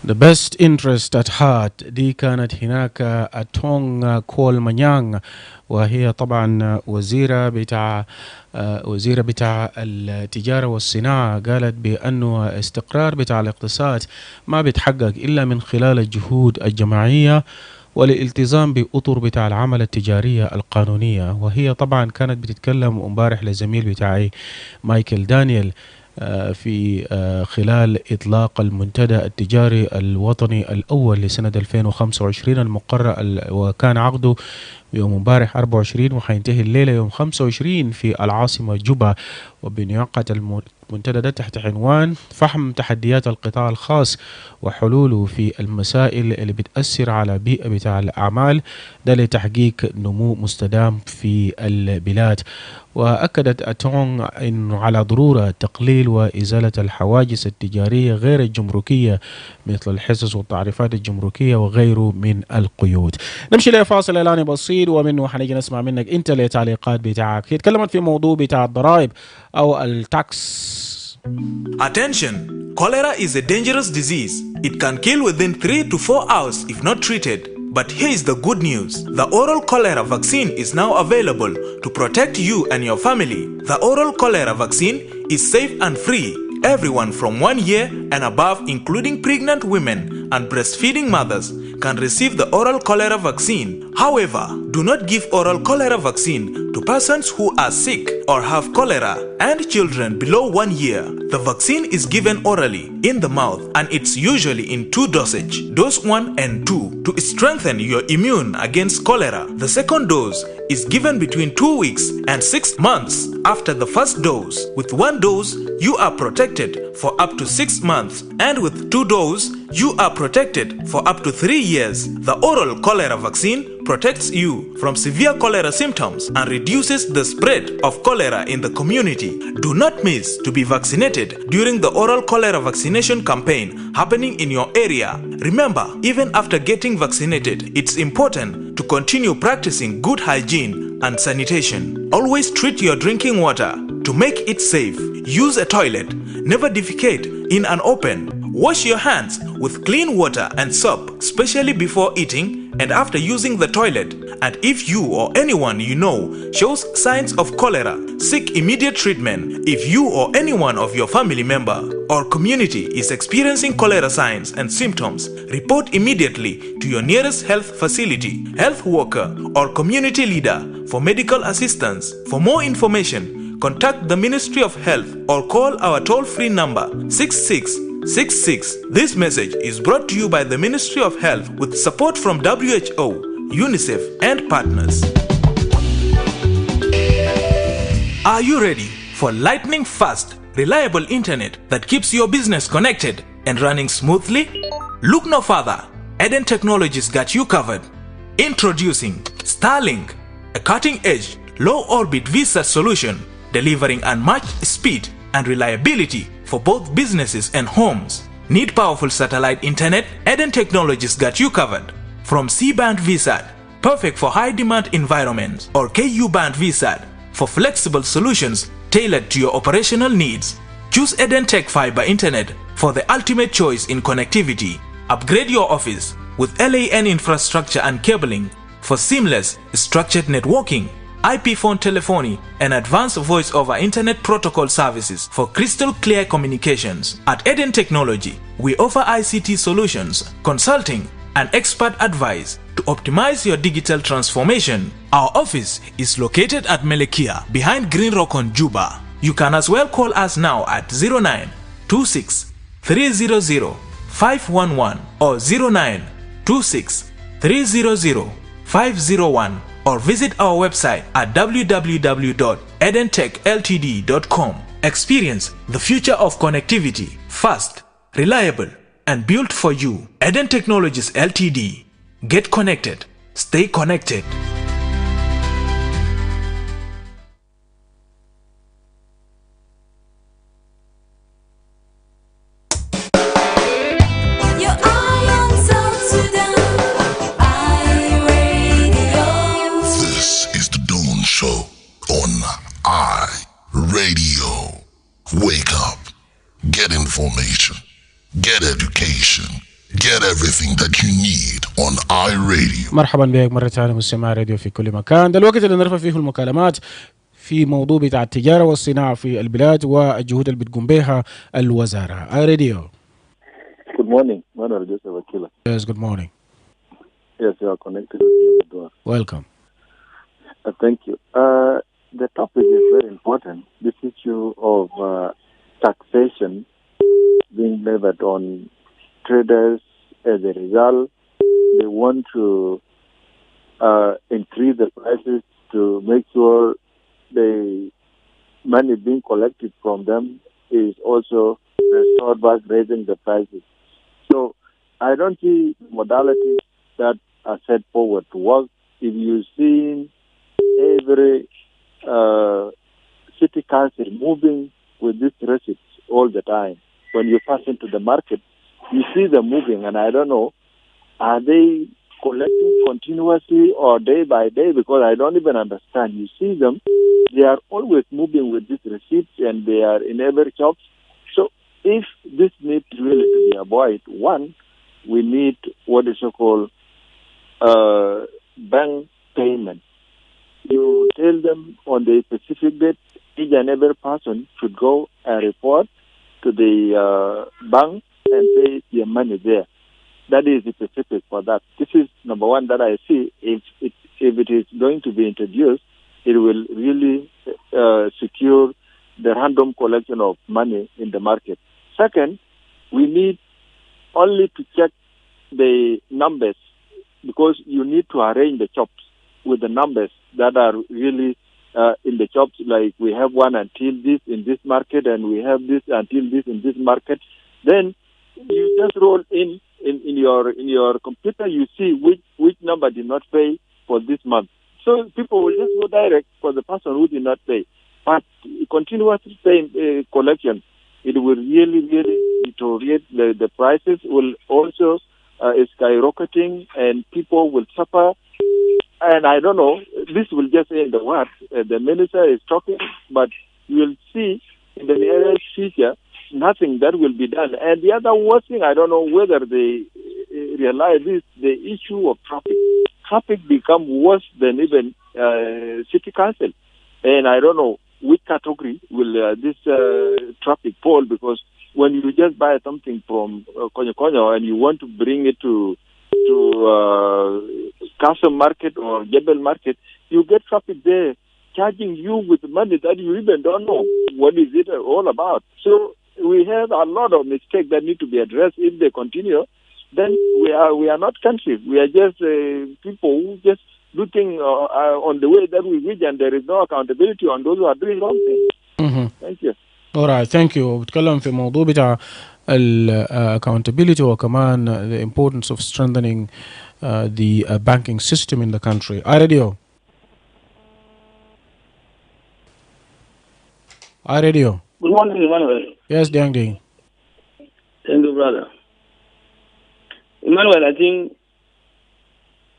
The best interest at heart. دي كانت هناك أتونغ كول مانيانغ، وهي طبعا وزيرة بتاع التجارة والصناعة. قالت بأنه استقرار بتاع الاقتصاد ما بيتحقق إلا من خلال الجهود الجماعية والالتزام بأطر بتاع العمل التجارية القانونية. وهي طبعا كانت بتتكلم امبارح لزميل بتاعي مايكل دانيال في خلال إطلاق المنتدى التجاري الوطني الأول لسنة 2025 المقرر، وكان عقده يوم امبارح 24 وحينتهي الليلة يوم 25 في العاصمة جوبا. وبينعقد المنتدى ده تحت عنوان فهم تحديات القطاع الخاص وحلوله في المسائل اللي بتأثر على بيئة بتاع الأعمال ده لتحقيق نمو مستدام في البلاد. وأكدت أتونغ إنه على ضرورة تقليل وإزالة الحواجز التجارية غير الجمركية مثل الحصص والتعريفات الجمركية وغيره من القيود. نمشي لفاصل إعلاني بسيط ومنه حنيجي نسمع منك أنت لتعليقات بتاعك. هي تكلمت في موضوع بتاع الضرائب أو التاكس. Attention! Cholera is a dangerous disease. It can kill within 3 to 4 hours if not treated. But here is the good news. The oral cholera vaccine is now available to protect you and your family. The oral cholera vaccine is safe and free. Everyone from 1 year and above, including pregnant women and breastfeeding mothers, can receive the oral cholera vaccine. However, do not give oral cholera vaccine to persons who are sick or have cholera and children below 1 year. The vaccine is given orally in the mouth and it's usually in 2 dosage, dose 1 and 2, to strengthen your immune against cholera. The second dose is given between 2 weeks and 6 months after the first dose. With 1 dose, you are protected for up to 6 months, and with 2 doses, you are protected for up to 3 years. The oral cholera vaccine protects you from severe cholera symptoms and reduces the spread of cholera in the community. Do not miss to be vaccinated during the oral cholera vaccination campaign happening in your area. Remember, even after getting vaccinated, it's important to continue practicing good hygiene and sanitation. Always treat your drinking water to make it safe. Use a toilet. Never defecate in an open. Wash your hands with clean water and soap, especially before eating and after using the toilet. And if you or anyone you know shows signs of cholera, seek immediate treatment. If you or anyone of your family member or community is experiencing cholera signs and symptoms, report immediately to your nearest health facility, health worker, or community leader for medical assistance. For more information, contact the Ministry of Health or call our toll-free number 66 66. This message is brought to you by the Ministry of Health with support from WHO, UNICEF, and partners. Are you ready for lightning fast, reliable internet that keeps your business connected and running smoothly? Look no further. Eden Technologies got you covered. Introducing Starlink, a cutting-edge, low-orbit VSAT solution delivering unmatched speed and reliability for both businesses and homes. Need powerful satellite internet? Eden Technologies got you covered. From C-band VSAT, perfect for high-demand environments, or Ku-band VSAT, for flexible solutions tailored to your operational needs. Choose Eden Tech Fiber Internet for the ultimate choice in connectivity. Upgrade your office with LAN infrastructure and cabling for seamless, structured networking, IP phone telephony, and advanced voice over internet protocol services for crystal clear communications. At Eden Technology, we offer ICT solutions, consulting, and expert advice to optimize your digital transformation. Our office is located at Melekia, behind Green Rock on Juba. You can as well call us now at 0926 300 511 or 0926 300 501, or visit our website at www.edentechltd.com. Experience the future of connectivity, fast, reliable, and built for you. Eden Technologies Ltd. Get connected. Stay connected. This is the Dawn Show on I Radio. Wake up, get information, get education, get everything that you need on I Radio. مرحبا بك مرة ثانية مستمع راديو في كل مكان. ده الوقت اللي نرفع فيه المكالمات في موضوع بتاع التجارة والصناعة في البلاد والجهود اللي بتقوم بها الوزارة. I Radio. Good morning, Emmanuel, Joseph Akile. Yes, good morning. Yes, you are connected with you. Welcome. Thank you. The topic is very important. This issue of taxation being levied on traders. As a result, they want to increase the prices to make sure the money being collected from them is also restored back, raising the prices. So I don't see modalities that are set forward to work. If you see every city council moving with these receipts all the time, when you pass into the market, you see them moving, and I don't know, are they collecting continuously or day by day? Because I don't even understand. You see them, they are always moving with these receipts, and they are in every shop. So if this needs really to be avoided, one, we need what is so-called bank payment. You tell them on the specific date, each and every person should go and report to the bank and pay their money there. That is specific for that. This is number one that I see. If it is going to be introduced, it will really secure the random collection of money in the market. Second, we need only to check the numbers, because you need to arrange the shops with the numbers that are really in the shops. Like we have one until this in this market, and we have this until this in this market. Then you just roll in your computer. You see which number did not pay for this month. So people will just go direct for the person who did not pay. But continuous collection, it will really deteriorate. The prices will also skyrocketing, and people will suffer. And I don't know, this will just end the war. The minister is talking, but you will see in the nearest future nothing that will be done. And the other worst thing, I don't know whether they realize this, the issue of traffic. Traffic become worse than even city council. And I don't know which category will this traffic fall, because when you just buy something from Konyo and you want to bring it to Castle Market or Jebel Market, you get traffic there charging you with money that you even don't know what is it all about. So we have a lot of mistakes that need to be addressed. If they continue, then we are not countries. We are just people who just do things on the way that we wish, and there is no accountability on those who are doing wrong things. Thank you. Alright, thank you. بتكلم في موضوع بتاع accountability وكمان the importance of strengthening the banking system in the country. iRadio. iRadio. Good morning, Emmanuel. Yes, Diang Ding. Thank you, brother. Emmanuel, I think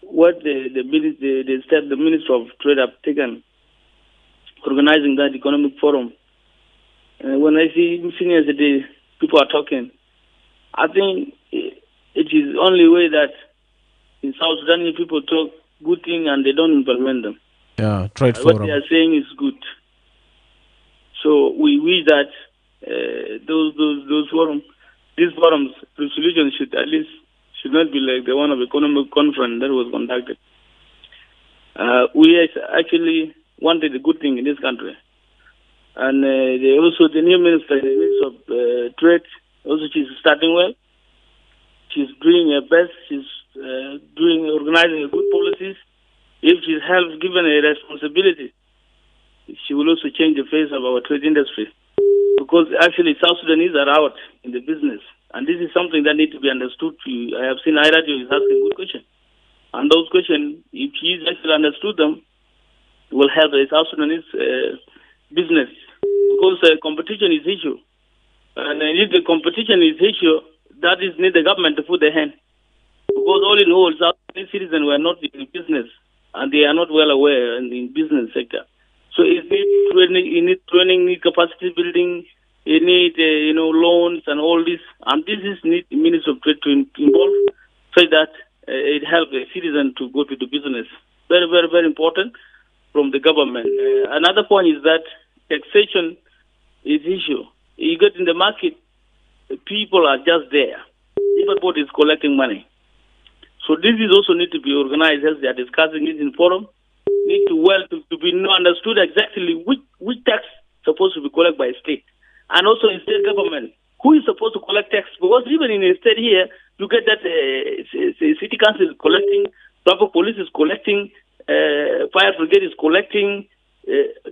what the step the Minister of Trade have taken, organizing that economic forum, when I see seniors today, people are talking, I think it is only way that in South Sudan people talk good things and they don't implement them. Yeah, trade What forum. they are saying is good. So we wish that those forums, these forums, resolutions should not be like the one of economic conference that was conducted. We actually wanted a good thing in this country. And the new minister, the Minister of Trade, also she's starting well. She's doing her best. She's organizing good policies. If she's given a responsibility, she will also change the face of our trade industry. Because actually South Sudanese are out in the business. And this is something that needs to be understood. I have seen iRadio is asking good questions. And those questions, if she actually understood them, will help the South Sudanese business. Because competition is issue. And if the competition is issue, that is need the government to put their hand. Because all in all, South Sudanese citizens were not in business. And they are not well aware in the business sector. So it needs training, need capacity building, it need loans and all this, and this is need the Minister of Trade to involve, so that it helps the citizen to go to the business. Very, very, very important from the government. Another point is that taxation is issue. You get in the market, people are just there. Everybody is collecting money. So this is also need to be organized as they are discussing it in forum. Need to be understood exactly which tax supposed to be collected by state, and also in state government who is supposed to collect tax. Because even in a state here, you get that city council is collecting, traffic police is collecting, fire brigade is collecting,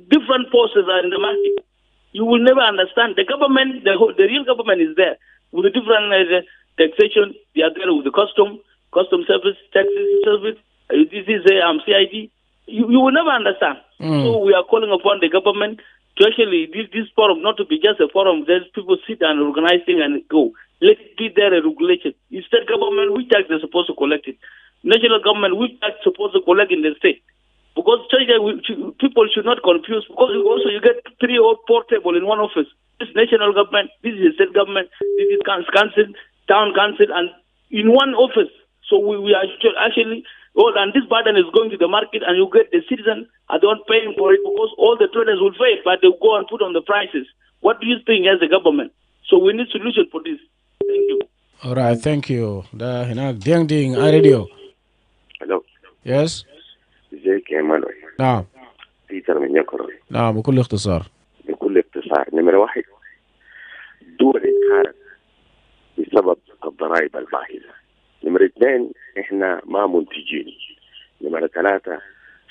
different forces are in the market. You will never understand the government. The real government is there with the different taxation. They are there with the custom service, taxes service. This is CID. You will never understand. So we are calling upon the government to actually this forum not to be just a forum that people sit and organize things and go. Let's give there a regulation. State government, which tax they're supposed to collect it. National government, which tax supposed to collect in the state. Because people should not confuse. Because also you get 3 or 4 tables in one office. This is national government, this is state government, this is council, town council, and in one office. So we are actually. And this burden is going to the market, and you get the citizen are the one paying for it because all the traders will fail, but they go and put on the prices. What do you think as a government? So we need solution for this. Thank you. All right, thank you. Diang Ding, iRadio. Hello. Yes. ازيك يا ايمانويل؟ نعم. بيتر من يكرر. نعم، بكل اختصار. بكل اختصار، نمرة 1 الدول انهارت بسبب الضرائب الباهظة. نمرة 2 احنا ما منتجين. نمرة 3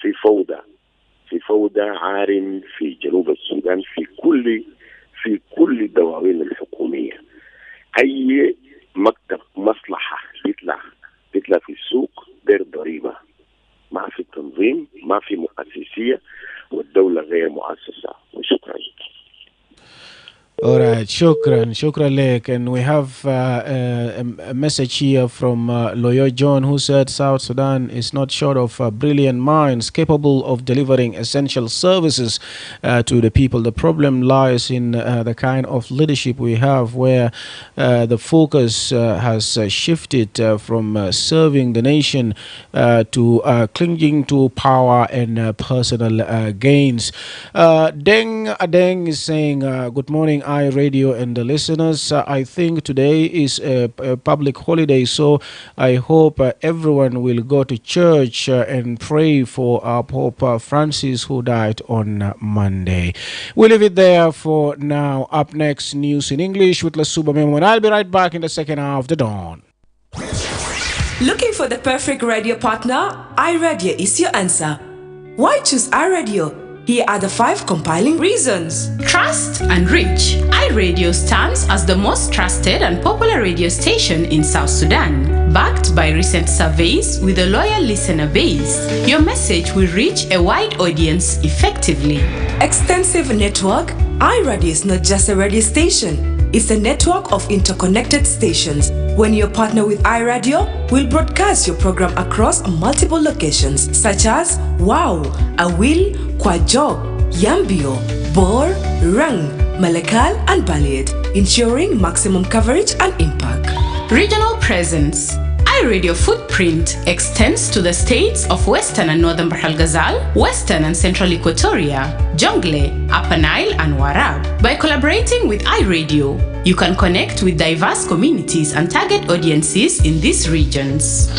في فوضى عارم في جنوب السودان في كل الدواوين الحكومية. اي مكتب مصلحة بيطلع في السوق دير ضريبة. ما في تنظيم، ما في مؤسسية، والدولة غير مؤسسة. وشكرا. All right, shukran Lek. And we have a message here from Loyo John, who said South Sudan is not short of brilliant minds capable of delivering essential services to the people. The problem lies in the kind of leadership we have, where the focus has shifted from serving the nation to clinging to power and personal gains. Deng Adeng is saying, good morning, iRadio and the listeners. I think today is a public holiday, so I hope everyone will go to church and pray for our Pope Francis, who died on Monday. We'll leave it there for now. Up next, news in English with Lasuba Memo, and I'll be right back in the second half of the dawn. Looking for the perfect radio partner? iRadio is your answer. Why choose iRadio? Here are the 5 compiling reasons. Trust and reach. iRadio stands as the most trusted and popular radio station in South Sudan. Backed by recent surveys with a loyal listener base, your message will reach a wide audience effectively. Extensive network. iRadio is not just a radio station. It's a network of interconnected stations. When you partner with iRadio, we'll broadcast your program across multiple locations such as Wow, Awil, Kwajok, Yambio, Bor, Rang, Malakal, and Baliet, ensuring maximum coverage and impact. Regional presence. iRadio footprint extends to the states of Western and Northern Bahr el Ghazal, Western and Central Equatoria, Jonglei, Upper Nile, and Warab. By collaborating with iRadio, you can connect with diverse communities and target audiences in these regions.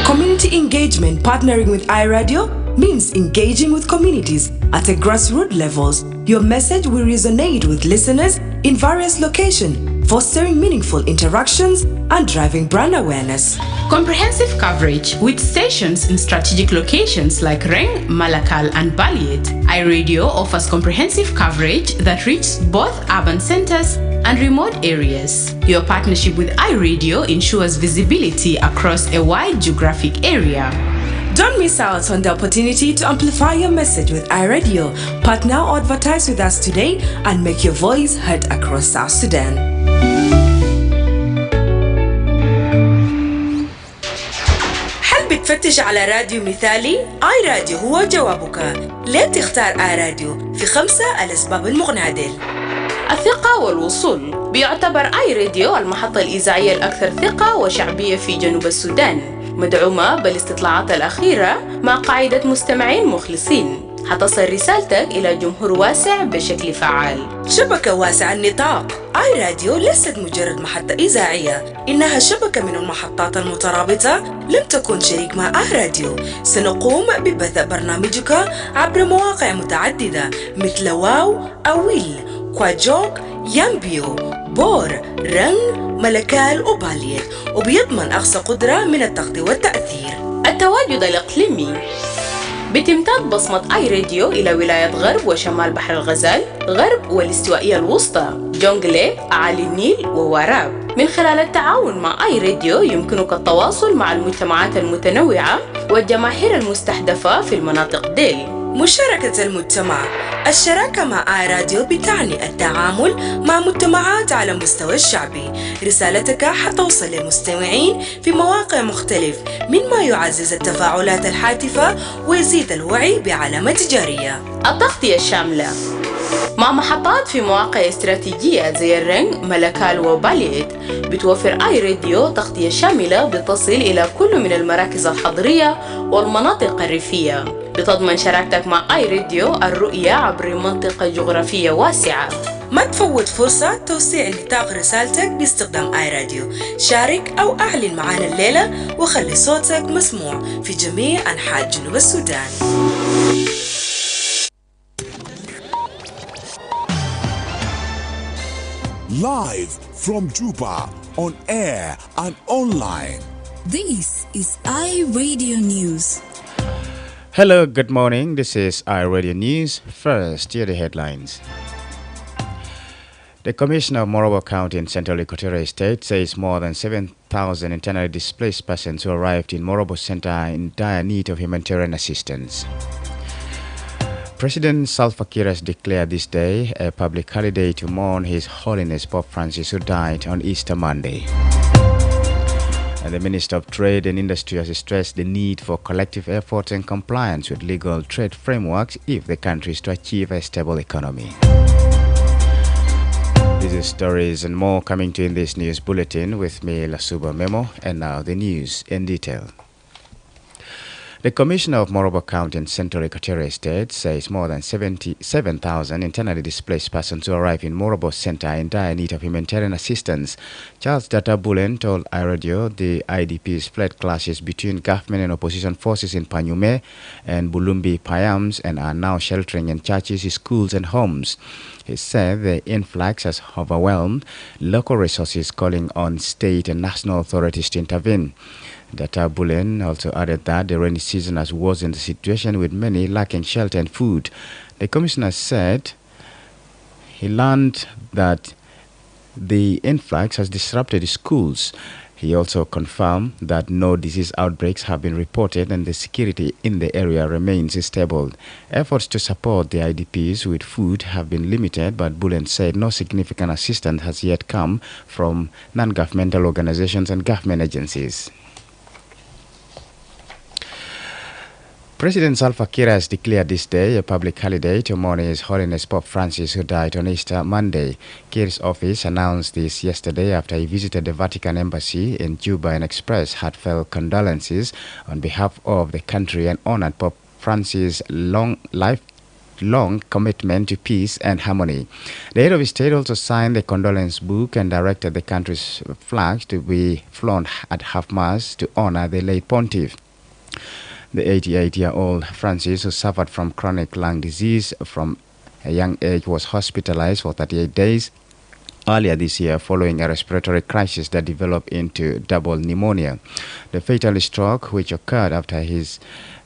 Community engagement. Partnering with iRadio means engaging with communities at a grassroots levels. Your message will resonate with listeners in various locations, fostering meaningful interactions and driving brand awareness. Comprehensive coverage with stations in strategic locations like Reng, Malakal, and Baliet. iRadio offers comprehensive coverage that reaches both urban centers and remote areas. Your partnership with iRadio ensures visibility across a wide geographic area. Don't miss out on the opportunity to amplify your message with iRadio. Partner or advertise with us today and make your voice heard across South Sudan. هل بتفتش على راديو مثالي؟ آي راديو هو جوابك. ليه تختار آي راديو؟ في 5 الأسباب المغنادل. الثقة والوصول. بيعتبر آي راديو المحطة الإذاعية الأكثر ثقة وشعبية في جنوب السودان، مدعومة بالاستطلاعات الأخيرة مع قاعدة مستمعين مخلصين. حتصل رسالتك إلى جمهور واسع بشكل فعال. شبكة واسعة النطاق. آي راديو ليست مجرد محطة إذاعية، إنها شبكة من المحطات المترابطة. لم تكن شريك مع آي راديو. سنقوم ببث برنامجك عبر مواقع متعددة مثل واو، أويل، كواجوك، يامبيو، بور، رنگ، ملكال وباليت، وبيضمن أقصى قدرة من التغطية والتأثير. التواجد الإقليمي. بتمتد بصمة آي راديو إلى ولاية غرب وشمال بحر الغزال، غرب والاستوائية الوسطى، جونغلي، أعالي النيل ووراب. من خلال التعاون مع آي راديو يمكنك التواصل مع المجتمعات المتنوعة والجماهير المستهدفة في المناطق ديل. مشاركة المجتمع. الشراكة مع آي راديو بتعني التعامل مع مجتمعات على مستوى الشعبي. رسالتك حتوصل للمستمعين في مواقع مختلف، مما يعزز التفاعلات الهاتفة ويزيد الوعي بعلامة تجارية. التغطية الشاملة. مع محطات في مواقع استراتيجية زي الرنج، ملكال وباليت، بتوفر آي راديو تغطية شاملة بتصل إلى كل من المراكز الحضرية والمناطق الريفية. بتضمن شراكتك مع آي راديو الرؤية عبر منطقة جغرافية واسعة. ما تفوت فرصة توسيع نطاق رسالتك باستخدام آي راديو. شارك أو أعلن معنا الليلة وخلي صوتك مسموع في جميع أنحاء جنوب السودان. Live from Juba, on air and online. This is iRadio News. Hello, good morning. This is iRadio News. First, here are the headlines. The Commissioner of Morobo County in Central Equatorial State says more than 7,000 internally displaced persons who arrived in Morobo Center are in dire need of humanitarian assistance. President Salva Kiir has declared this day a public holiday to mourn His Holiness Pope Francis, who died on Easter Monday. And the Minister of Trade and Industry has stressed the need for collective efforts and compliance with legal trade frameworks if the country is to achieve a stable economy. These stories and more coming to you in this news bulletin with me, Lasuba Memo, and now the news in detail. The Commissioner of Morobo County and Central Equatorial State says more than 77,000 internally displaced persons who arrive in Morobo Center in dire need of humanitarian assistance. Charles Data Bullen told iRadio the IDPs fled clashes between government and opposition forces in Panyume and Bulumbi Payams and are now sheltering in churches, schools and homes. He said the influx has overwhelmed local resources, calling on state and national authorities to intervene. Data Bullen also added that the rainy season has worsened the situation, with many lacking shelter and food. The commissioner said he learned that the influx has disrupted schools. He also confirmed that no disease outbreaks have been reported and the security in the area remains stable. Efforts to support the IDPs with food have been limited, but Bullen said no significant assistance has yet come from non-governmental organizations and government agencies. President Salva Kiir has declared this day a public holiday to mourn His Holiness Pope Francis, who died on Easter Monday. Kiir's office announced this yesterday after he visited the Vatican Embassy in Juba and expressed heartfelt condolences on behalf of the country and honored Pope Francis' long commitment to peace and harmony. The head of state also signed the condolence book and directed the country's flag to be flown at half-mast to honor the late pontiff. The 88-year-old Francis, who suffered from chronic lung disease from a young age, was hospitalized for 38 days earlier this year following a respiratory crisis that developed into double pneumonia. The fatal stroke, which occurred after his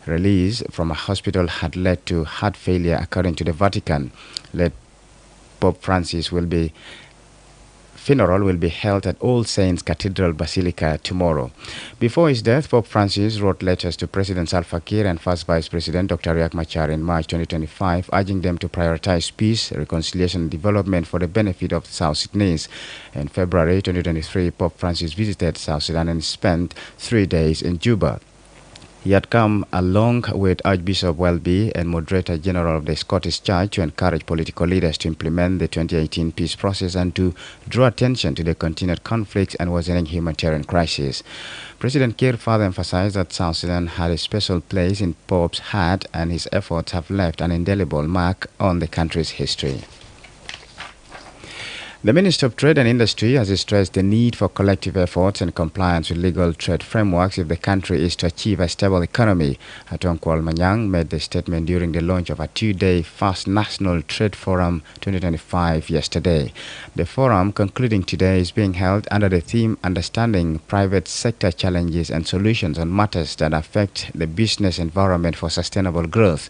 release from a hospital, had led to heart failure, according to the Vatican. Pope Francis funeral will be held at All Saints Cathedral Basilica tomorrow. Before his death, Pope Francis wrote letters to President Salva Kiir and First Vice President Dr. Riek Machar in March 2025, urging them to prioritize peace, reconciliation and development for the benefit of the South Sudanese. In February 2023, Pope Francis visited South Sudan and spent 3 days in Juba. He had come along with Archbishop Welby and Moderator General of the Scottish Church to encourage political leaders to implement the 2018 peace process and to draw attention to the continued conflicts and worsening humanitarian crisis. President Kiir further emphasized that South Sudan had a special place in Pope's heart, and his efforts have left an indelible mark on the country's history. The Minister of Trade and Industry has stressed the need for collective efforts and compliance with legal trade frameworks if the country is to achieve a stable economy. Atonkwal Manyang made the statement during the launch of a 2-day First National Trade Forum 2025 yesterday. The forum, concluding today, is being held under the theme Understanding Private Sector Challenges and Solutions on Matters that Affect the Business Environment for Sustainable Growth.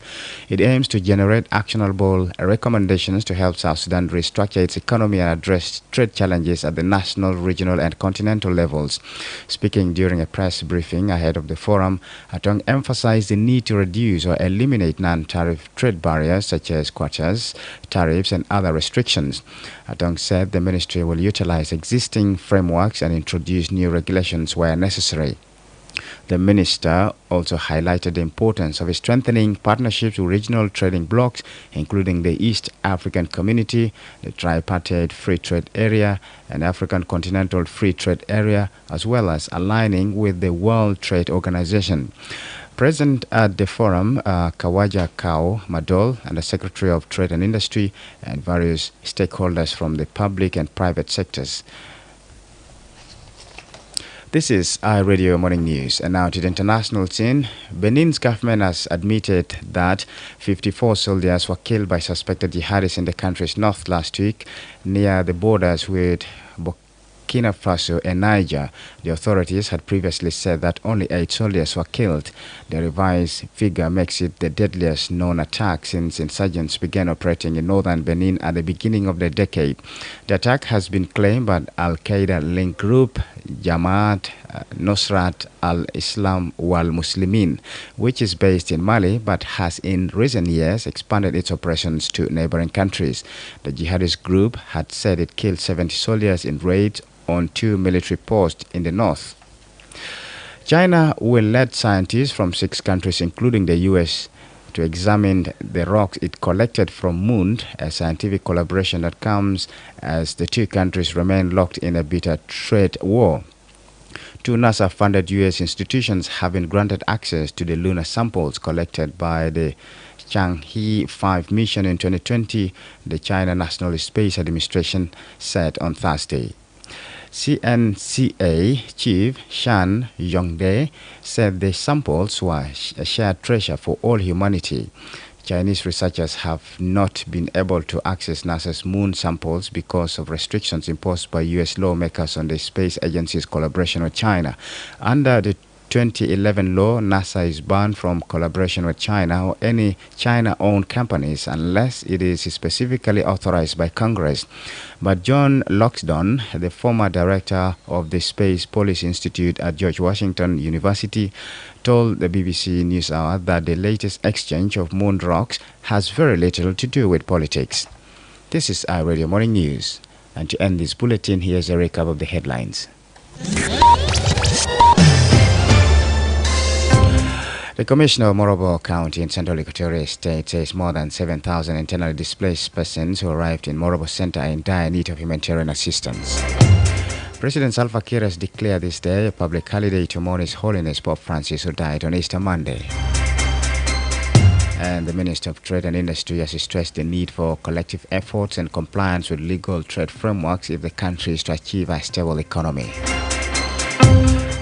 It aims to generate actionable recommendations to help South Sudan restructure its economy and address trade challenges at the national, regional and continental levels. Speaking during a press briefing ahead of the forum, Atong emphasized the need to reduce or eliminate non-tariff trade barriers such as quotas, tariffs and other restrictions. Atong said the ministry will utilize existing frameworks and introduce new regulations where necessary. The minister also highlighted the importance of strengthening partnerships with regional trading blocs, including the East African Community, the Tripartite Free Trade Area, and African Continental Free Trade Area, as well as aligning with the World Trade Organization. Present at the forum are Kawaja Kao Madol and the Secretary of Trade and Industry and various stakeholders from the public and private sectors. This is iRadio Morning News. And now to the international scene. Benin's government has admitted that 54 soldiers were killed by suspected jihadists in the country's north last week near the borders with Burkina Faso and Niger. The authorities had previously said that only 8 soldiers were killed. The revised figure makes it the deadliest known attack since insurgents began operating in northern Benin at the beginning of the decade. The attack has been claimed by Al-Qaeda-linked group Jamaat Nusrat al-Islam wal-Muslimin, which is based in Mali but has in recent years expanded its operations to neighboring countries. The jihadist group had said it killed 70 soldiers in raids on 2 military posts in the north. China will lead scientists from 6 countries, including the U.S., to examine the rocks it collected from Moon, a scientific collaboration that comes as the 2 countries remain locked in a bitter trade war. Two NASA-funded U.S. institutions have been granted access to the lunar samples collected by the Chang'e 5 mission in 2020, the China National Space Administration said on Thursday. CNCA Chief Shan Yongde said the samples were a shared treasure for all humanity. Chinese researchers have not been able to access NASA's moon samples because of restrictions imposed by U.S. lawmakers on the space agency's collaboration with China. Under the 2011 law, NASA is banned from collaboration with China or any China-owned companies unless it is specifically authorized by Congress. But John Loxton, the former director of the Space Policy Institute at George Washington University, told the BBC NewsHour that the latest exchange of moon rocks has very little to do with politics. This is iRadio Morning News. And to end this bulletin, here's a recap of the headlines. The Commissioner of Moroboro County in Central Equatoria State says more than 7,000 internally displaced persons who arrived in Moroboro Center are in dire need of humanitarian assistance. President Salva Kiir has declared this day a public holiday to mourn His Holiness Pope Francis, who died on Easter Monday. And the Minister of Trade and Industry has stressed the need for collective efforts and compliance with legal trade frameworks if the country is to achieve a stable economy.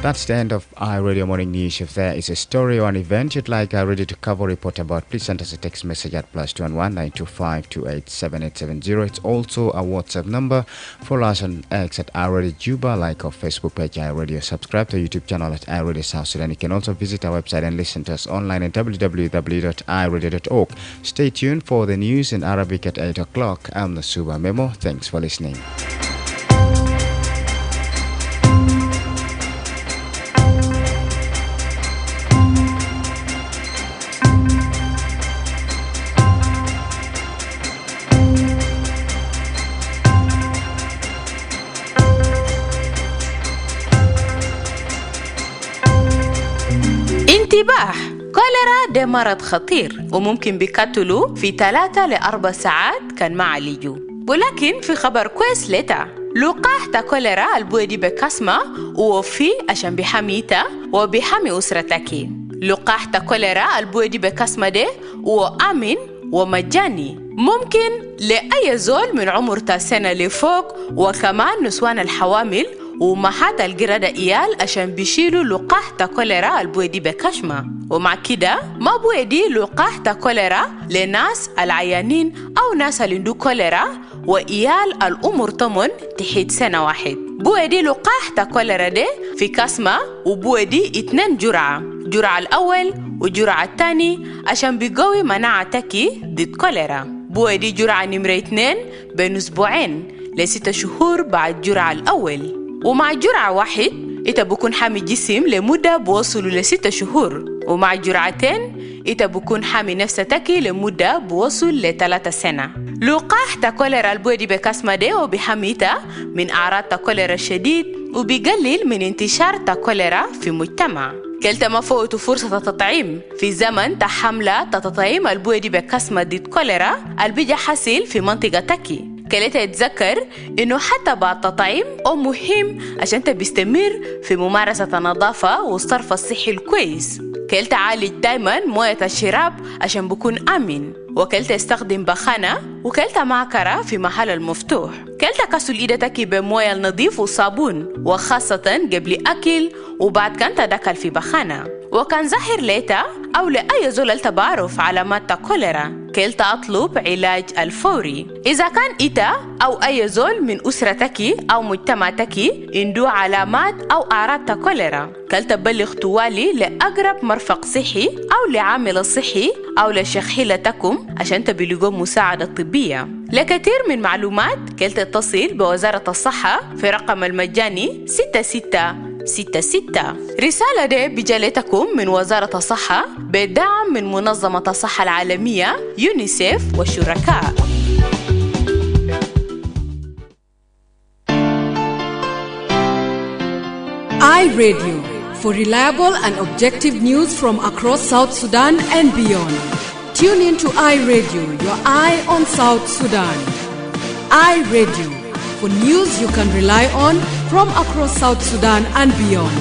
That's the end of iRadio Morning News. If there is a story or an event you'd like iRadio to cover or report about, please send us a text message at +211 925 287870. It's also a WhatsApp number. Follow us on X at iRadio Juba, like our Facebook page iRadio. Subscribe to our YouTube channel at iRadio South Sudan. You can also visit our website and listen to us online at www.iradio.org. Stay tuned for the news in Arabic at 8 o'clock. I'm Nasuba Memo. Thanks for listening. انتباه، كوليرا ده مرض خطير وممكن بيقتلوا في 3 ل 4 ساعات كان ما عالجوا. ولكن في خبر كويس لتا لقاح تا كوليرا البودي بكاسما وفي عشان بيحميتا وبيحمي أسرتك. لقاح تا كوليرا البودي بكاسما ده وآمن ومجاني، ممكن لأي زول من عمر 9 سنة لفوق، وكمان نسوان الحوامل ومحات القردة إيال عشان بيشيلوا لقاح تا كوليرا البودي بكشمة. ومع كده ما بودي لقاح تا كوليرا لناس العيانين أو ناس اللي عندو كوليرا وإيال الأمر طمن تحت 1 سنة. بودي لقاح تا كوليرا دي في كاسمة وبودي 2 جرعة، جرعة الأول وجرعة الثاني عشان بيقوي مناعتك ضد كوليرا. بودي جرعة نمرة 2 بين أسبوعين ل6 شهور بعد جرعة الأول. ومع جرعة 1 إنت بكون حامي جسم لمدة بوصل ل6 شهور، ومع جرعتين إنت بكون حامي نفسك لمدة بوصل ل3 سنة. لقاح تا كوليرا البودي بكاسما دي وبيحميتا من أعراض تا كوليرا الشديد وبيقلل من انتشار تا كوليرا في المجتمع. كلتا ما فوتوا فرصة التطعيم في زمن تحملة تطعيم البودي بكاسما ضد كوليرا البيجا حاصل في منطقتك. كلتا يتذكر إنه حتى بعد تطعيم أو مهم عشان تبستمر في ممارسة النظافة والصرف الصحي الكويس. كلتا عالج دايما موية الشراب عشان بكون آمن، وكلتا استخدم بخانة، وكلتا معكرة في محل المفتوح. كلتا كسل إيدتك بموية النظيف والصابون، وخاصة قبل أكل وبعد كان تدخل في بخانة. وكان ظاهر ليتا أو لأي زول التبعرف علامات كوليرا كلتا أطلب علاج الفوري. إذا كان إتا أو أي زول من أسرتك أو مجتمعتك عنده علامات أو أعراض كوليرا كلتا بلغ توالي لأقرب مرفق صحي أو لعامل صحي أو لشخيلتكم عشان تبلغوا مساعدة طبية. لكثير من معلومات كلتا اتصل بوزارة الصحة في رقم المجاني 6666. رسالة دي بجالتكم من وزارة الصحة بدعم من منظمة الصحة العالمية يونيسيف والشركاء. iRadio, for reliable and objective news from across South Sudan and beyond. Tune in to iRadio, your eye on South Sudan. iRadio, for news you can rely on from across South Sudan and beyond.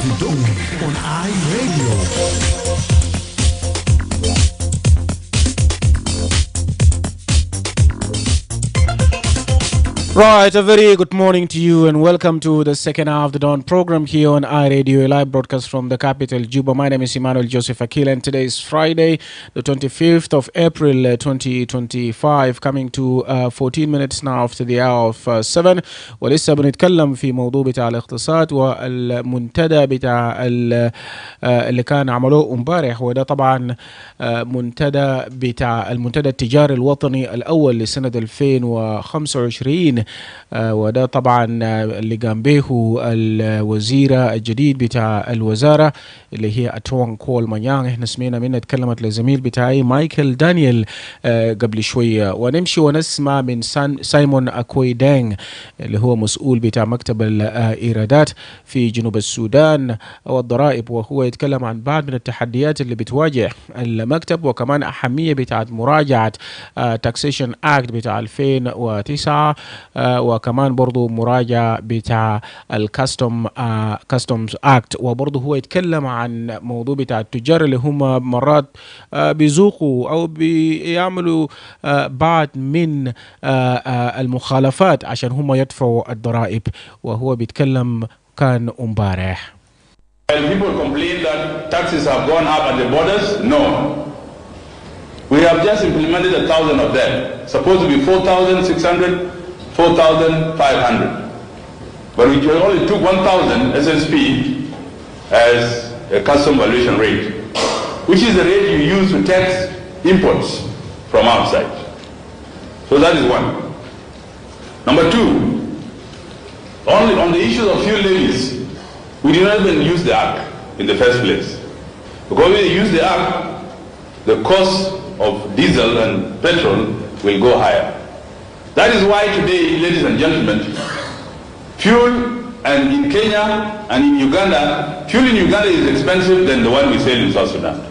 The Dawn on iRadio. Right, a very good morning to you and welcome to the second half of the Dawn program here on iRadio, a live broadcast from the capital, Juba. My name is Emmanuel Joseph Akile and today is Friday, the 25th of April 2025, coming to 14 minutes now after the hour of 7. ولسه بنتكلم في موضوع بتاع الاقتصاد والمنتدى بتاع اللي كان عملوه امبارح، وده طبعا منتدى بتاع المنتدى التجاري الوطني الأول لسنة 2025. وده طبعا اللي قام به الوزيرة الجديد بتاع الوزارة اللي هي أتوان كول مانيان. احنا سمينا منها تكلمت لزميل بتاعي مايكل دانيال قبل شوية، ونمشي ونسمع من سايمون أكويدانغ اللي هو مسؤول بتاع مكتب الإيرادات في جنوب السودان والضرائب، وهو يتكلم عن بعض من التحديات اللي بتواجه المكتب وكمان أهمية بتاعت مراجعة تاكسيشن أكت بتاع 2009 وكمان برضو مراجعة بتاع الكاستومز أكت. وبرضو هو يتكلم عن موضوع بتاع التجار اللي هم مرات بيزوقوا أو بيعملوا بعض من المخالفات عشان هم يدفعوا الضرائب، وهو بيتكلم كان امبارح. People complain that taxes have gone up at the borders. No. We have just implemented 1,000 of them. Supposed to be 4,600, 4,500. But we only took 1,000 SSP as a custom valuation rate, which is the rate you use to tax imports from outside. So that is one. Number two, only on the issue of fuel levies, we did not even use the Act in the first place. Because when you use the Act, the cost of diesel and petrol will go higher. That is why today, ladies and gentlemen, fuel and in Kenya and in Uganda, fuel in Uganda is expensive than the one we sell in South Sudan.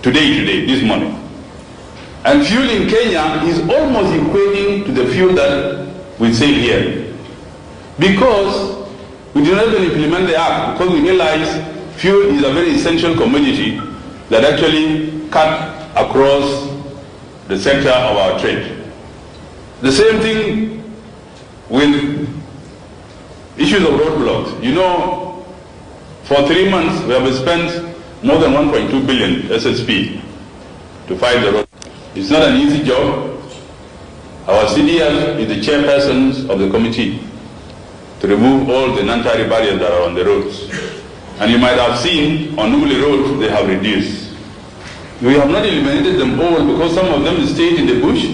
Today, this morning. And fuel in Kenya is almost equating to the fuel that we sell here. Because we did not even implement the Act, because we realize fuel is a very essential commodity that actually cut across the sector of our trade. The same thing with issues of roadblocks. You know, for 3 months we have spent more than 1.2 billion SSP to fight the road. It's not an easy job. Our CDF is the chairpersons of the committee to remove all the non-tariff barriers that are on the roads. And you might have seen on Nubli roads they have reduced. We have not eliminated them all because some of them stayed in the bush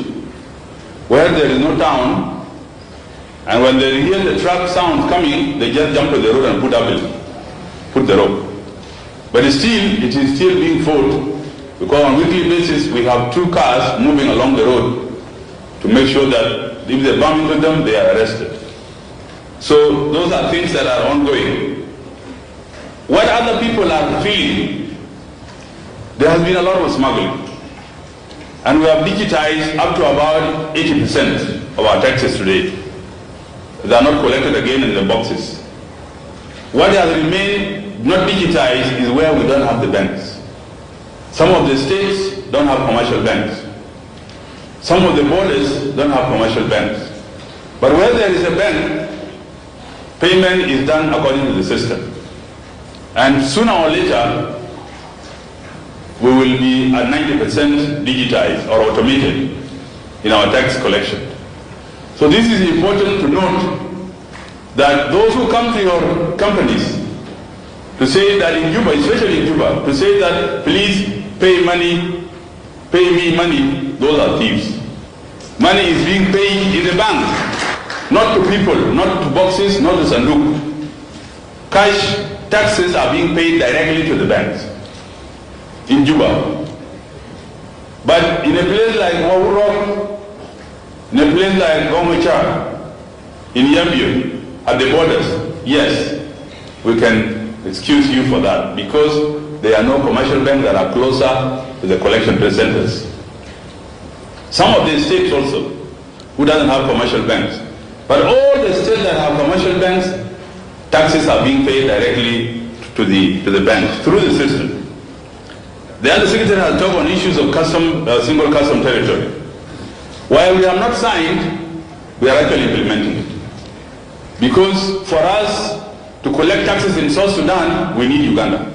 where there is no town, and when they hear the truck sound coming, they just jump to the road and put the rope. But still, it is still being fought because on a weekly basis we have 2 cars moving along the road to make sure that if they bump into them, they are arrested. So those are things that are ongoing. What other people are feeling, there has been a lot of smuggling. And we have digitized up to about 80% of our taxes today. They are not collected again in the boxes. What has remained not digitized is where we don't have the banks. Some of the states don't have commercial banks. Some of the borders don't have commercial banks. But where there is a bank, payment is done according to the system. And sooner or later, we will be at 90% digitized or automated in our tax collection. So this is important to note that those who come to your companies to say that in Juba, especially in Juba, to say that please pay money, pay me money, those are thieves. Money is being paid in the bank, not to people, not to boxes, not to Sanduk. Cash taxes are being paid directly to the banks in Juba. But in a place like Wawurok, in a place like Gomocha, in Yambio, at the borders, yes, we can excuse you for that because there are no commercial banks that are closer to the collection centers. Some of the states also, who doesn't have commercial banks, But all the states that have commercial banks, taxes are being paid directly to the banks through the system. The Undersecretary has talked on issues of single custom territory. While we have not signed, we are actually implementing it. Because for us to collect taxes in South Sudan, we need Uganda.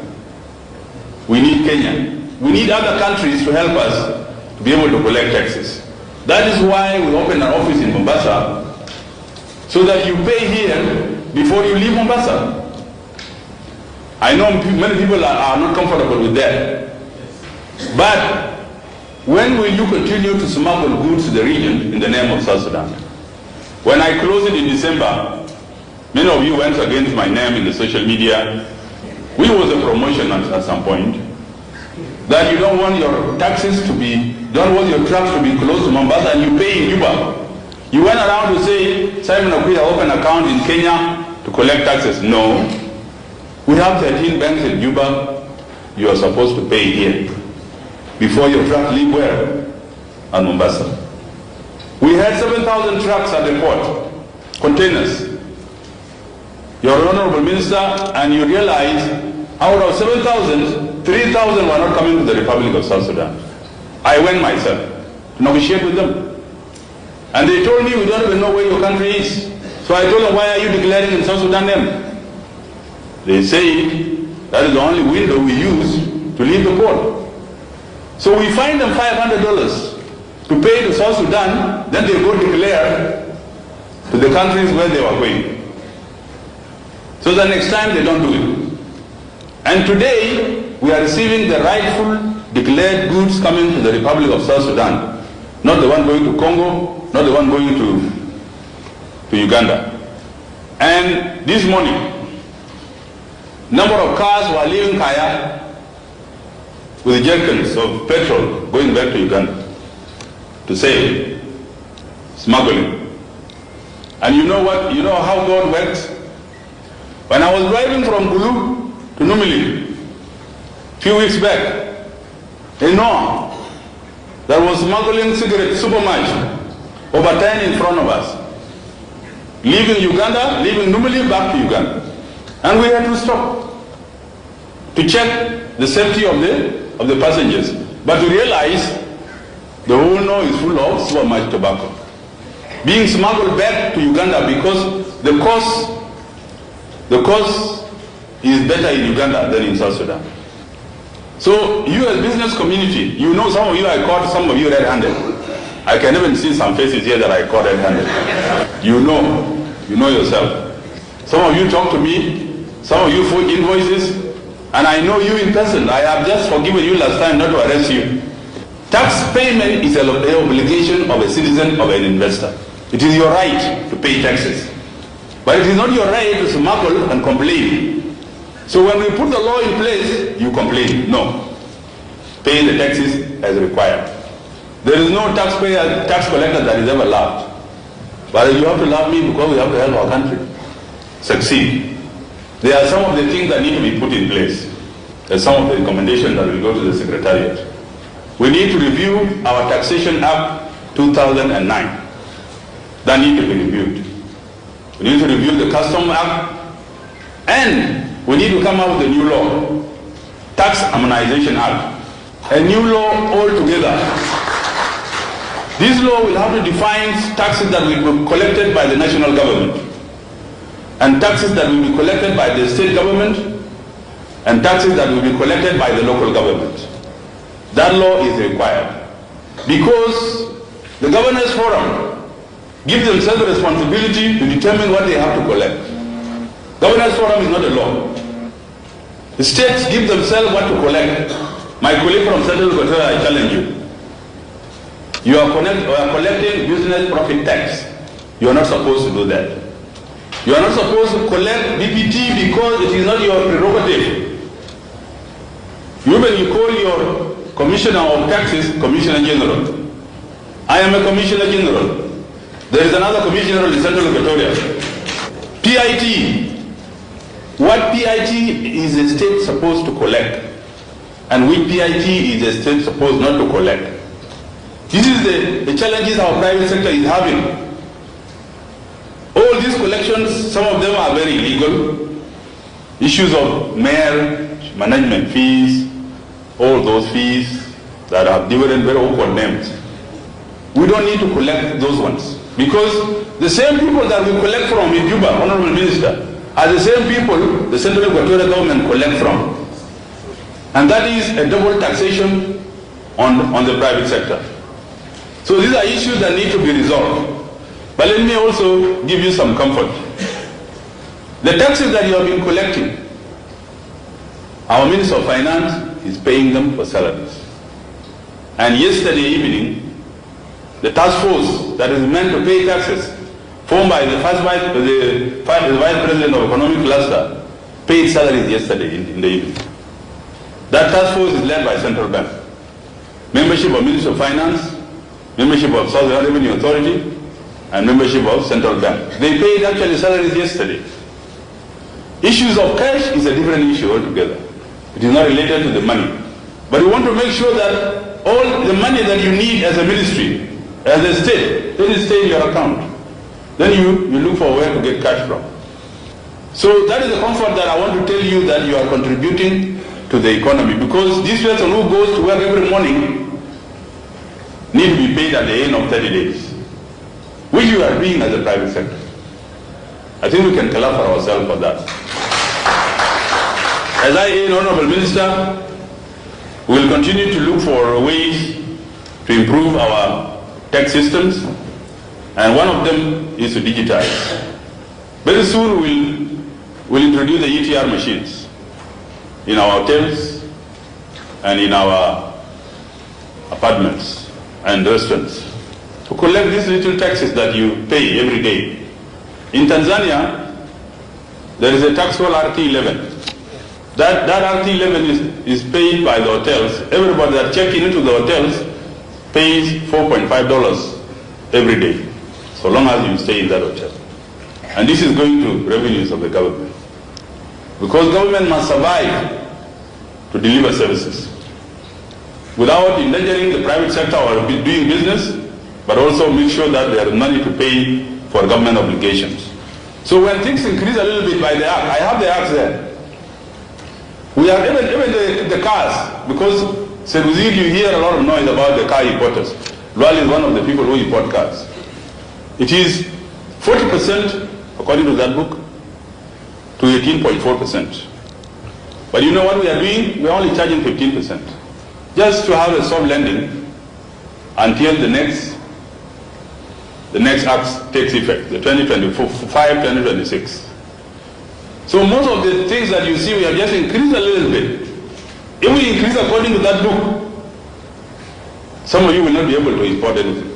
We need Kenya. We need other countries to help us to be able to collect taxes. That is why we opened an office in Mombasa, so that you pay here before you leave Mombasa. I know many people are not comfortable with that. But when will you continue to smuggle goods to the region in the name of South Sudan? When I closed it in December, many of you went against my name in the social media. We was a promotion at some point that you don't want your taxes to be, don't want your trucks to be close to Mombasa and you pay in Juba. You went around to say, Simon Akile opened an account in Kenya to collect taxes. No. We have 13 banks in Juba. You are supposed to pay here before your truck leave where? At Mombasa. We had 7,000 trucks at the port, containers. Your Honorable Minister, and you realize out of 7,000, 3,000 were not coming to the Republic of South Sudan. I went myself to negotiate with them. And they told me, we don't even know where your country is. So I told them, why are you declaring in South Sudan name? They say, that is the only window we use to leave the port. So we find them $500 to pay to South Sudan, then they go declare to the countries where they were going. So the next time they don't do it. And today, we are receiving the rightful declared goods coming to the Republic of South Sudan. Not the one going to Congo, not the one going to Uganda. And this morning, number of cars were leaving Kaya with jerrycans of petrol going back to Uganda to sell, smuggling. And you know what? You know how God works? When I was driving from Gulu to Numili a few weeks back, in Noah, there was smuggling cigarettes super much, over 10 in front of us, leaving Uganda, leaving Numili back to Uganda. And we had to stop to check the safety of the passengers. But to realize the whole Noah is full of super much tobacco being smuggled back to Uganda because the cost is better in Uganda than in South Sudan. So you as business community, you know some of you I caught, some of you red-handed. I can even see some faces here that I caught red-handed. You know yourself. Some of you talk to me, some of you for invoices, and I know you in person. I have just forgiven you last time not to arrest you. Tax payment is an obligation of a citizen, of an investor. It is your right to pay taxes. But it is not your right to smuggle and complain. So when we put the law in place, you complain. No. Pay the taxes as required. There is no tax collector that is ever loved. But you have to love me because we have to help our country succeed. There are some of the things that need to be put in place. There are some of the recommendations that will go to the Secretariat. We need to review our Taxation Act 2009. That needs to be reviewed. We need to review the Custom Act, and we need to come up with a new law, Tax Harmonization Act, a new law altogether. This law will have to define taxes that will be collected by the national government, and taxes that will be collected by the state government, and taxes that will be collected by the local government. That law is required because the Governors Forum give themselves the responsibility to determine what they have to collect. Governors Forum is not a law. The states give themselves what to collect. My colleague from Central Equatoria, I challenge you. You are collecting business profit tax. You are not supposed to do that. You are not supposed to collect BPT because it is not your prerogative. You call your Commissioner of Taxes Commissioner General. I am a Commissioner General. There is another Commissioner in Central Equatoria. PIT. What PIT is the state supposed to collect, and which PIT is the state supposed not to collect. This is the challenges our private sector is having. these collections, some of them are very illegal. Issues of marriage, management fees, all those fees that have different very awkward names. We don't need to collect those ones because the same people that we collect from in Juba, Honorable Minister, are the same people the Central Equatorial Government collect from. And that is a double taxation on the private sector. So these are issues that need to be resolved. But let me also give you some comfort. The taxes that you have been collecting, our Minister of Finance is paying them for salaries. And yesterday evening, the task force that is meant to pay taxes, formed by the Vice President of Economic Cluster, paid salaries yesterday in the evening. That task force is led by Central Bank. Membership of Ministry of Finance, membership of Southern Revenue Authority, and membership of Central Bank. They paid actually salaries yesterday. Issues of cash is a different issue altogether. It is not related to the money. But we want to make sure that all the money that you need as a ministry, as a state, let it stay in your account. Then you look for where to get cash from. So that is the comfort that I want to tell you, that you are contributing to the economy, because this person who goes to work every morning need to be paid at the end of 30 days, which you are doing as a private sector. I think we can clap for ourselves for that. As I aid Honorable Minister, we will continue to look for ways to improve our tax systems, and one of them is to digitize. Very soon we'll introduce the ETR machines in our hotels and in our apartments and restaurants to collect these little taxes that you pay every day. In Tanzania, there is a tax called RT11. That RT11 is paid by the hotels. Everybody that checking into the hotels pays $4.5 every day, so long as you stay in that hotel. And this is going to revenues of the government. Because government must survive to deliver services without endangering the private sector or doing business, but also make sure that there is money to pay for government obligations. So when things increase a little bit by the act, I have the acts there. We have even the cars, because Seruzid, you hear a lot of noise about the car importers. Lual is one of the people who import cars. It is 40%, according to that book, to 18.4%. But you know what we are doing? We are only charging 15%. Just to have a soft landing until the next act takes effect, the 2025-2026. So most of the things that you see, we have just increased a little bit. If we increase according to that book, some of you will not be able to import anything.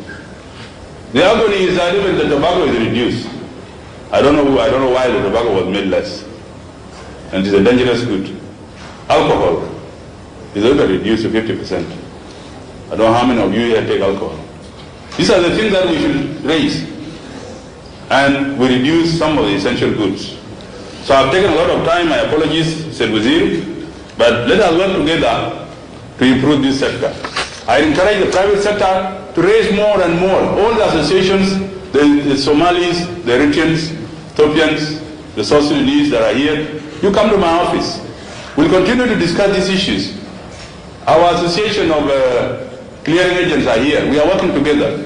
The agony is that even the tobacco is reduced. I don't know why the tobacco was made less. And it's a dangerous good. Alcohol is also reduced to 50%. I don't know how many of you here take alcohol. These are the things that we should raise. And we reduce some of the essential goods. So I've taken a lot of time, my apologies, said Wazir, but let us work together to improve this sector. I encourage the private sector to raise more and more. All the associations, the Somalis, the Eritreans, Ethiopians, the South Sudanese that are here, you come to my office. We'll continue to discuss these issues. Our association of clearing agents are here. We are working together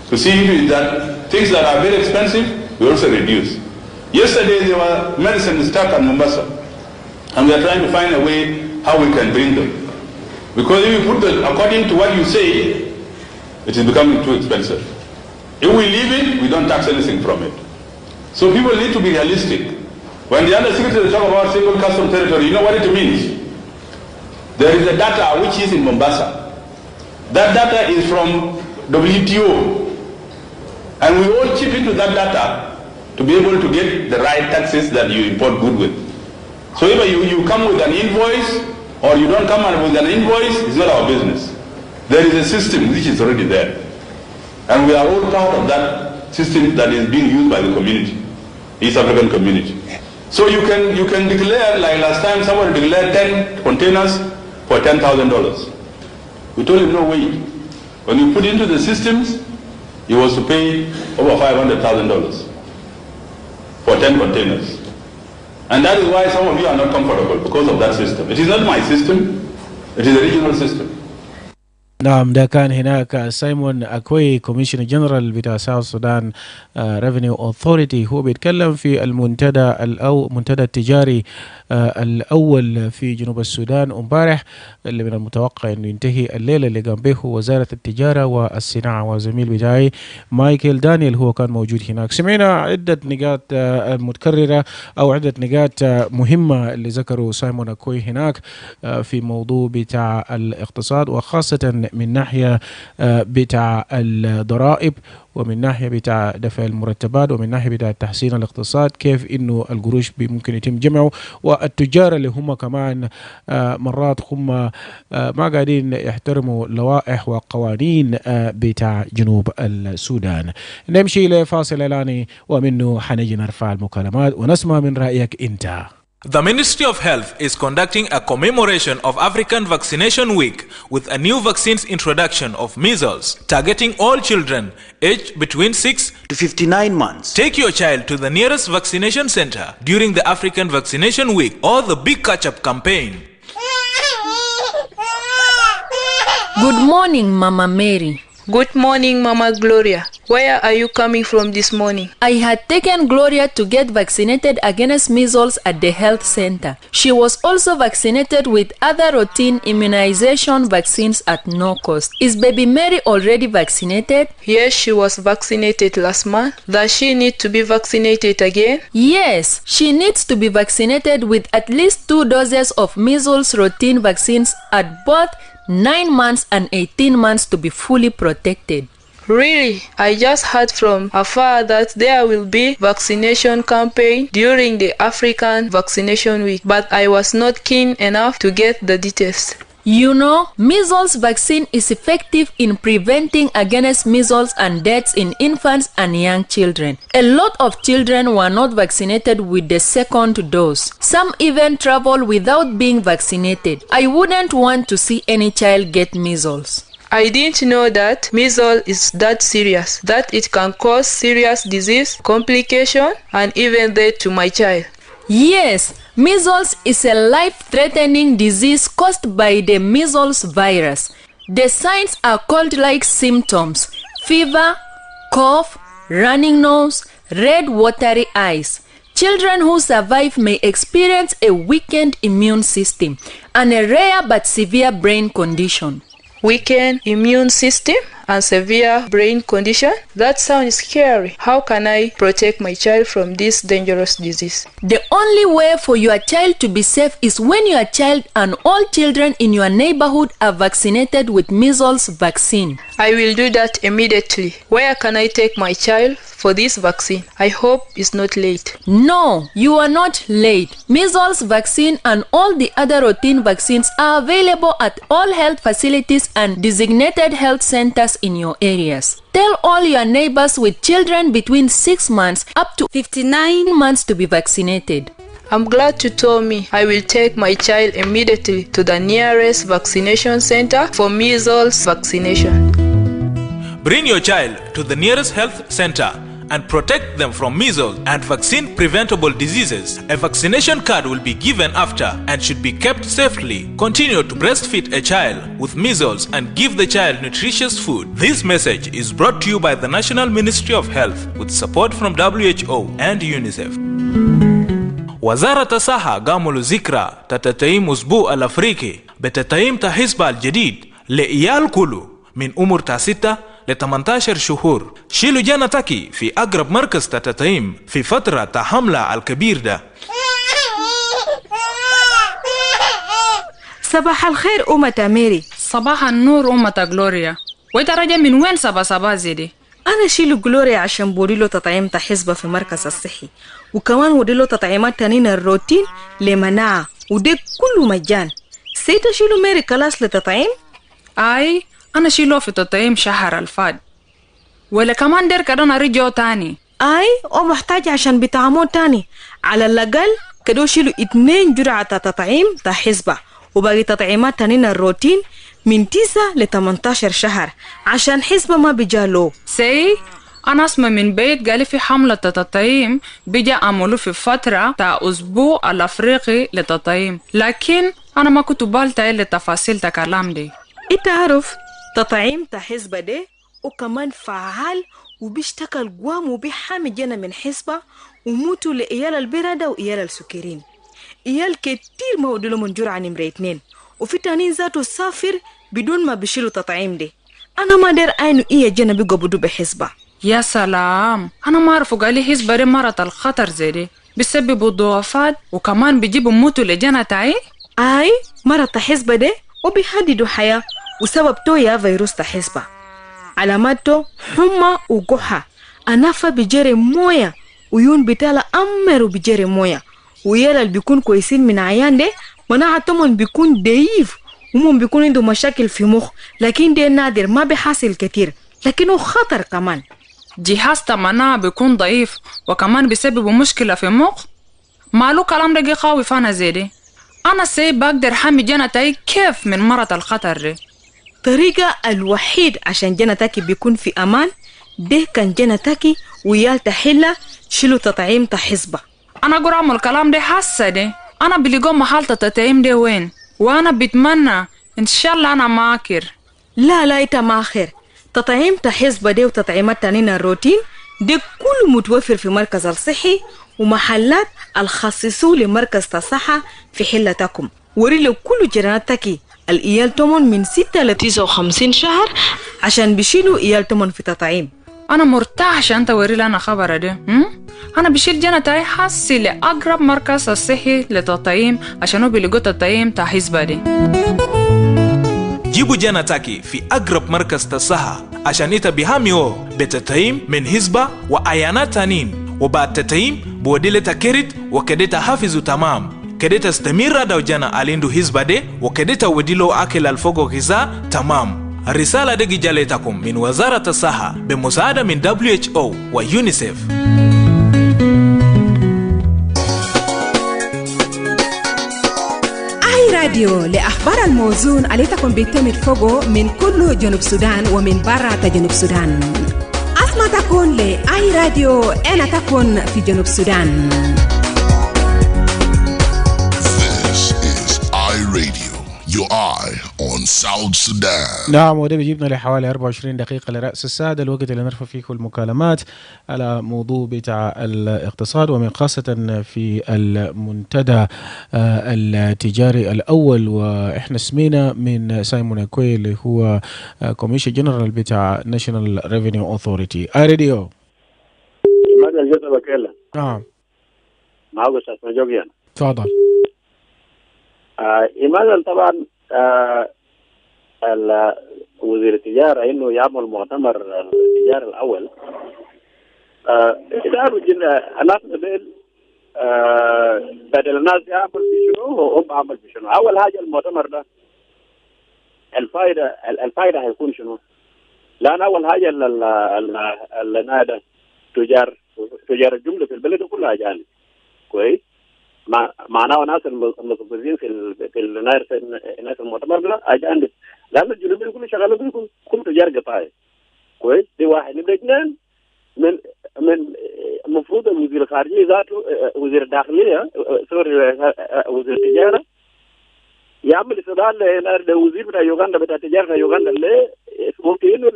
to see that things that are very expensive, we also reduce. Yesterday there were medicines stuck at Mombasa, and we are trying to find a way how we can bring them. Because if you put them according to what you say, it is becoming too expensive. If we leave it, we don't tax anything from it. So people need to be realistic. When the undersecretary talk about single custom territory, you know what it means? There is a data which is in Mombasa. That data is from WTO. And we all chip into that data to be able to get the right taxes that you import good with. So if you come with an invoice or you don't come with an invoice, it's not our business. There is a system which is already there. And we are all part of that system that is being used by the community, East African community. So you can declare, like last time somebody declared 10 containers for $10,000. We told him no way. When you put into the systems, he was to pay over $500,000. for 10 containers. And that is why some of you are not comfortable because of that system. It is not my system, it is a regional system. نعم ده كان هناك سايمون أكوي كوميشنر جنرال بتاع ساوث سودان ريفينيو أوثوريتي. هو بيتكلم في المنتدى منتدى التجاري الأول في جنوب السودان امبارح اللي من المتوقع أنه ينتهي الليلة، اللي قام به وزارة التجارة والصناعة، وزميل بتاعي مايكل دانيال هو كان موجود هناك. سمعنا عدة نقاط متكررة أو عدة نقاط مهمة اللي ذكروا سايمون أكوي هناك في موضوع بتاع الاقتصاد، وخاصة من ناحية بتاع الضرائب، ومن ناحية بتاع دفع المرتبات، ومن ناحية بتاع تحسين الاقتصاد، كيف إنه القروش ممكن يتم جمعه، والتجار اللي هم كمان مرات هم ما قاعدين يحترموا لوائح وقوانين بتاع جنوب السودان. نمشي لفاصل إعلاني ومنه حنجي نرفع المكالمات ونسمع من رأيك أنت. The Ministry of Health is conducting a commemoration of African Vaccination Week with a new vaccine's introduction of measles, targeting all children aged between 6 to 59 months. Take your child to the nearest vaccination center during the African Vaccination Week or the Big Catch-up campaign. Good morning, Mama Mary. Good morning, Mama Gloria. Where are you coming from this morning? I had taken Gloria to get vaccinated against measles at the health center. She was also vaccinated with other routine immunization vaccines at no cost. Is baby Mary already vaccinated? Yes, she was vaccinated last month. Does she need to be vaccinated again? Yes, she needs to be vaccinated with at least 2 doses of measles routine vaccines at both 9 months and 18 months to be fully protected. Really? I just heard from afar that there will be vaccination campaign during the African Vaccination Week, but I was not keen enough to get the details. You know, measles vaccine is effective in preventing against measles and deaths in infants and young children. A lot of children were not vaccinated with the second dose. Some even travel without being vaccinated. I wouldn't want to see any child get measles. I didn't know that measles is that serious, that it can cause serious disease, complication, and even death to my child. Yes, measles is a life-threatening disease caused by the measles virus. The signs are cold-like symptoms: fever, cough, running nose, red watery eyes. Children who survive may experience a weakened immune system and a rare but severe brain condition. Weakened immune system and severe brain condition? That sounds scary. How can I protect my child from this dangerous disease? The only way for your child to be safe is when your child and all children in your neighborhood are vaccinated with measles vaccine. I will do that immediately. Where can I take my child for this vaccine? I hope it's not late. No, you are not late. Measles vaccine and all the other routine vaccines are available at all health facilities and designated health centers in your areas. Tell all your neighbors with children between 6 months up to 59 months to be vaccinated. I'm glad you told me. I will take my child immediately to the nearest vaccination center for measles vaccination. Bring your child to the nearest health center and protect them from measles and vaccine preventable diseases. A vaccination card will be given after and should be kept safely. Continue to breastfeed a child with measles and give the child nutritious food. This message is brought to you by the National Ministry of Health with support from WHO and UNICEF. وزارة الصحة قاموا ذكرى تتتيم أسبوع الأفريقي بتتيم تحسبة الجديد لإيال كله من عمر 6 ل 18 شهور. شيلوا جانتك في أقرب مركز تتتيم في فترة حملة الكبير ده. صباح الخير أمة ميري. صباح النور أمة غلوريا. وترجع من وين صبا زيدي؟ أنا شيلو غلوريا عشان بوريلو تطعيم حسبة في مركز الصحي، وكمان وديلو تطعيمات تانين الروتين لمناعة، ودي كله مجان. سيتا شيلو ميري كلاس لتطعيم؟ أي أنا شيلو في تطعيم شهر الفات، ولا كمان دير كدنا رجعو تاني. أي أو محتاج عشان بتعمو تاني، على الأقل كدو شيلو 2 جرعة تطعيم حسبة، وباقي تطعيمات تانين الروتين من 9 ل 18 شهر عشان حسبة ما بيجالو. سي أنا أسمع من بيت قالي في حملة تطعيم بيجي عملوا في فترة تاع أسبوع الأفريقي للتطعيم، لكن أنا ما كنت بالتالي لتفاصيل تكلام دي. انت عارف تطعيم تا حسبة ده وكمان فعال وبيشتغل قوام وبيحامي جنا من حسبة وموتوا لإيال البردة وإيال السكرين. إيال كتير ما ودلو من جرعة نمرة 2 وفي تانين ذاته سافر بدون ما بيشيلوا تطعيم ده. أنا ما دير أينو إيا جنا بيقو بدو بحسبة. يا سلام، أنا ما أعرف قالي حسبة دي مرض الخطر زي دي بيسببوا ضعفات وكمان بيجيبوا موتوا لجنا تاعي. أي مرض حسبة ده وبيهددوا حياة وسبب تو يا فيروس حسبة. علاماته حمى وقحة، أنافة بجري موية ويون بتالا أمر وبجري موية، ويالا اللي بيكون كويسين من عيان ده مناعتهم بيكون ضعيف ومم بيكون عنده مشاكل في مخ، لكن ده نادر ما بيحصل كتير لكنه خطر كمان. جهاز المناعة بيكون ضعيف وكمان بيسبب مشكلة في المخ. مالو كلام ده قوي فانا زي دي. أنا بقدر حمي جنتي كيف من مرض الخطر ده؟ طريقة الوحيد عشان جنتك بيكون في أمان ده كان جنتك ويال تحلة شيلوا تطعيم تحسبة. أنا أقول أعمل الكلام ده حاسة ده أنا بلقوا محل تطعيم ده وين، وأنا بتمنى إن شاء الله أنا ماكر. لا إنت ماخر. تطعيم تحسبة ده وتطعيمات تانين الروتين ده كله متوفر في مركز الصحي ومحلات الخصصوا لمركز الصحة في حلتكم. وريلو كل جيراناتك الإيال تمن من 6 ل 59 شهر عشان بيشيلوا إيال تمن في تطعيم. أنا مرتاح عشان أنت وريلي أنا خبر ده. أنا بشيل جنتي حاسي لأقرب مركز الصحي للتطعيم عشان هو بيلقوا تطعيم تاع حسبة دي. جيبوا جنتك في أقرب مركز الصحة عشان يتبهاميو بتطعيم من حسبة وأيانات تانين، وبعد تطعيم بوديلة كريت وكده تحافظوا تمام كده تستمر دو جنا أليندو حسبة دي وكده توديلو أكل الفوق غذاء تمام. الرسالة دي جالتكم من وزارة الصحة بمساعدة من WHO ويونيسيف. راديو لأخبار الموزون عليكم بيتم فوقه من كل جنوب السودان ومن برا جنوب السودان. أسمع تكون لأي راديو أنا تكون في جنوب السودان. This is iRadio, your eye on South Sudan. نعم، وده بيجيبنا لحوالي 24 دقيقة لرأس الساعة، الوقت اللي نرفع فيه المكالمات على موضوع بتاع الاقتصاد ومن خاصة في المنتدى التجاري الأول. وإحنا سمينا من سايمون أكويل اللي هو كوميشن جنرال بتاع ناشونال ريفينيو أوثوريتي. راديو إيمانويل جزء وكيلة. نعم معه أستاذ جوجيان. تفضل. إيمانويل طبعا وزير التجارة إنه يعمل مؤتمر التجارة الأول. إدارة الناس بدل بدل الناس يعمل في شنو وهم عمل في شنو. أول حاجة المؤتمر ده الفائدة هيكون شنو؟ لأن أول حاجة النادى تجار الجملة في البلد كلها أجانب. كويس؟ معناه ناس المتخصصين في الناس المؤتمر ده أجانب، لأن الجنوبيين كل شغالين كل تجار قطاعي. كويس؟ دي واحد. نبدأ اثنين من المفروض وزير الخارجية ذاته وزير الداخلية وزير التجارة يعمل استدعاء لوزير بتاع يوغندا بتاع التجارة يوغندا اللي ممكن إنه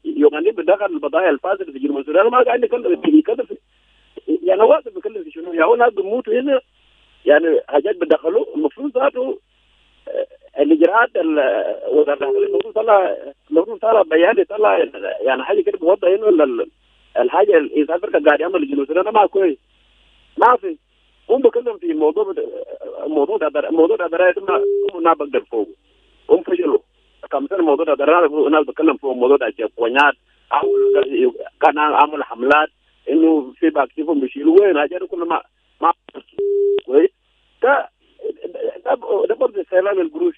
اليوغنديين بدخل البضائع الفاسدة في جنوب السودان ما قاعد يتكلم يعني هو بيتكلم في شنو؟ يعني هو ناس بيموتوا هنا يعني حاجات بدخلوا. المفروض ذاته الإجراءات وزارة الداخلية المفروض طلع بيان طلع يعني حاجة كده بوضح إنه الحاجة إذا أفريقيا قاعد يعمل جنوب السودان ما كويس. ما في. هم بيتكلم في موضوع ده هم ما بقدر فوق. هم فشلوا. كم سنة موضوع ده الناس بيتكلم فوق موضوع ده كونيات أو كان عمل حملات إنه في باكتيفهم بيشيلوا وين حاجات كلها ما كويس. ده برضه استهلال القروش.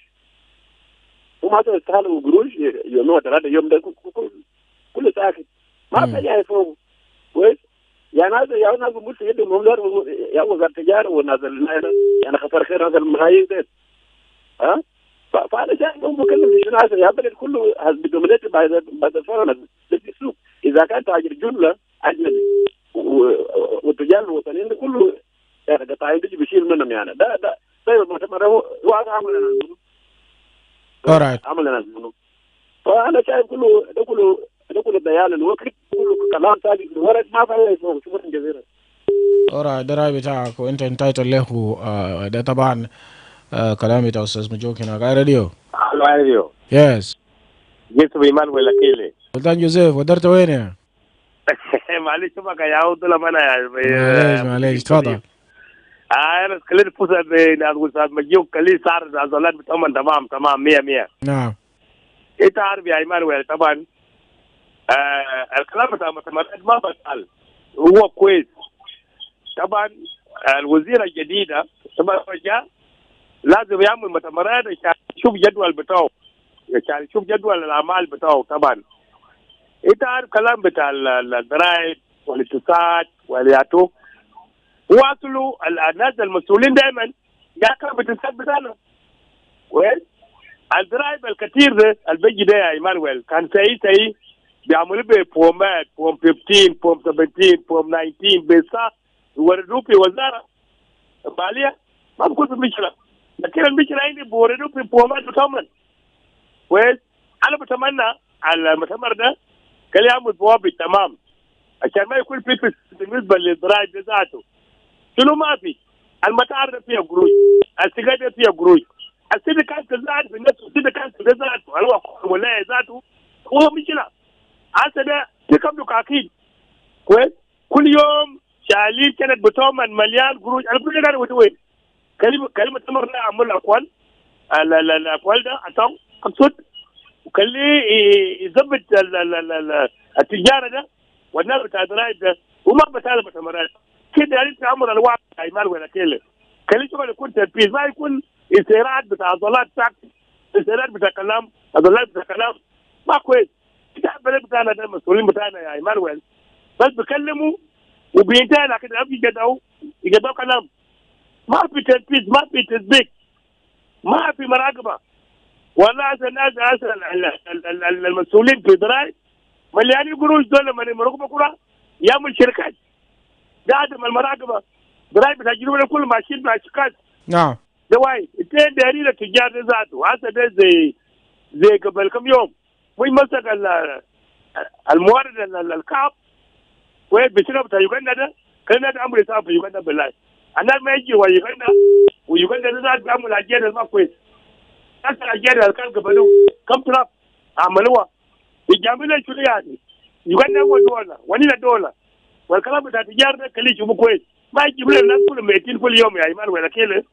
هم هذا استهلال القروش يومين 3 يوم ده كل ساكت ما في أي فوق. كويس. يعني هذا يعني ناس بموت في يدهم هم دار يا وزارة التجارة والناس يعني خسر خير هذا الملايين ده. فانا شايف هم بكلم في شنو هذا يا بلد كله has been dominated by the foreigners. اذا كان تاجر جمله اجنبي والتجار الوطنيين كله يعني قطاعين بيجي بيشيل منهم يعني ده طيب المؤتمر هو هذا عمل لنا عمل لنا منه. فانا شايف كله ديال الوقت كله كلام ثاني ورد ما فعل يسوي شكرا جزيلا. ده راي بتاعك وانت انتهيت له. ده طبعا كلام بتاع استاذ مجوك هنا على راديو. على راديو. يس. جيت بإيمانويل أكيلي. سلطان جوزيف ودرت وين يا؟ معلش شوفك يا عود لما أنا معلش تفضل. أنا خليت فرصة بين أستاذ مجوك كلي صار زولات بتأمن تمام 100. نعم. أنت عارف يا إيمانويل طبعا الكلام بتاع مؤتمرات ما بطل هو كويس. طبعا الوزيرة الجديدة طبعا جاء لازم يعمل مؤتمرات عشان يشوف جدول بتاعه عشان يشوف جدول الأعمال بتاعه. طبعا أنت عارف كلام بتاع الضرائب والاقتصاد والياتو واصلوا الناس المسؤولين دائما يا كان بالاقتصاد بتاعنا وين الضرائب الكثير ده البيجي ده يا إيمانويل كان سيء بيعملوا بفومات فوم 15 فوم 17 فوم 19 بيسا يوردوا في وزارة مالية ما بكون في مشكلة. لكن المشكلة عندي بوردوا في فومات بتومن كويس. أنا بتمنى على المؤتمر ده كان يعمل ضوابط تمام عشان ما يكون في بالنسبة للضرائب ذاته شنو ما في المطار ده فيها قروش السجاير ده فيها قروش السيدة كانت تزاد في الناس السيدة كانت تزاد ولا ذاته هو مشكلة هذا ده يكملوا كاكيد كويس. كل يوم شايلين كانت بتومن مليان قروش أنا كل ده وين كلمة تمر لا أعمل أقوال الأقوال ده أتوم أقصد وكلي يثبت التجارة ده والناس بتاع الضرائب ده وما بتعلم مؤتمرات كده يعني تعمل الواقع إيمان ولا كله كلي شغل يكون تنفيذ ما يكون استيراد بتاع عضلات ساكت استيراد بتاع كلام عضلات بتاع كلام ما كويس. بتاع البلد بتاعنا ده المسؤولين بتاعنا يا إيمانويل بس بيكلموا وبينتهي لكن يجدوا كلام ما في تنفيذ ما في تطبيق ما في مراقبة والله الناس المسؤولين في الضرائب مليانين قروش دول من المراقبة كلها يعمل شركات ده عدم المراقبة ضرائب بتجربة كل ماشيين مع شركات. نعم. ده واي اثنين دارين التجار ذاته هذا ده زي قبل كم يوم وين مسك الموارد الكعب وين بيشرب بتاع يوغندا ده كان ده امر صعب في يوغندا بالله الناس ما يجي ويوغندا ده بيعمل اجيال ما كويس. ناس الاجيال اللي كان قبلوا كم تراب عملوها يجاملوا شو يعني يوغندا هو دولة ونينا دولة والكلام بتاع التجار ده كلي شوفوا كويس ما يجيب لنا الناس كلهم ميتين كل يوم يا ايمان ولا كيله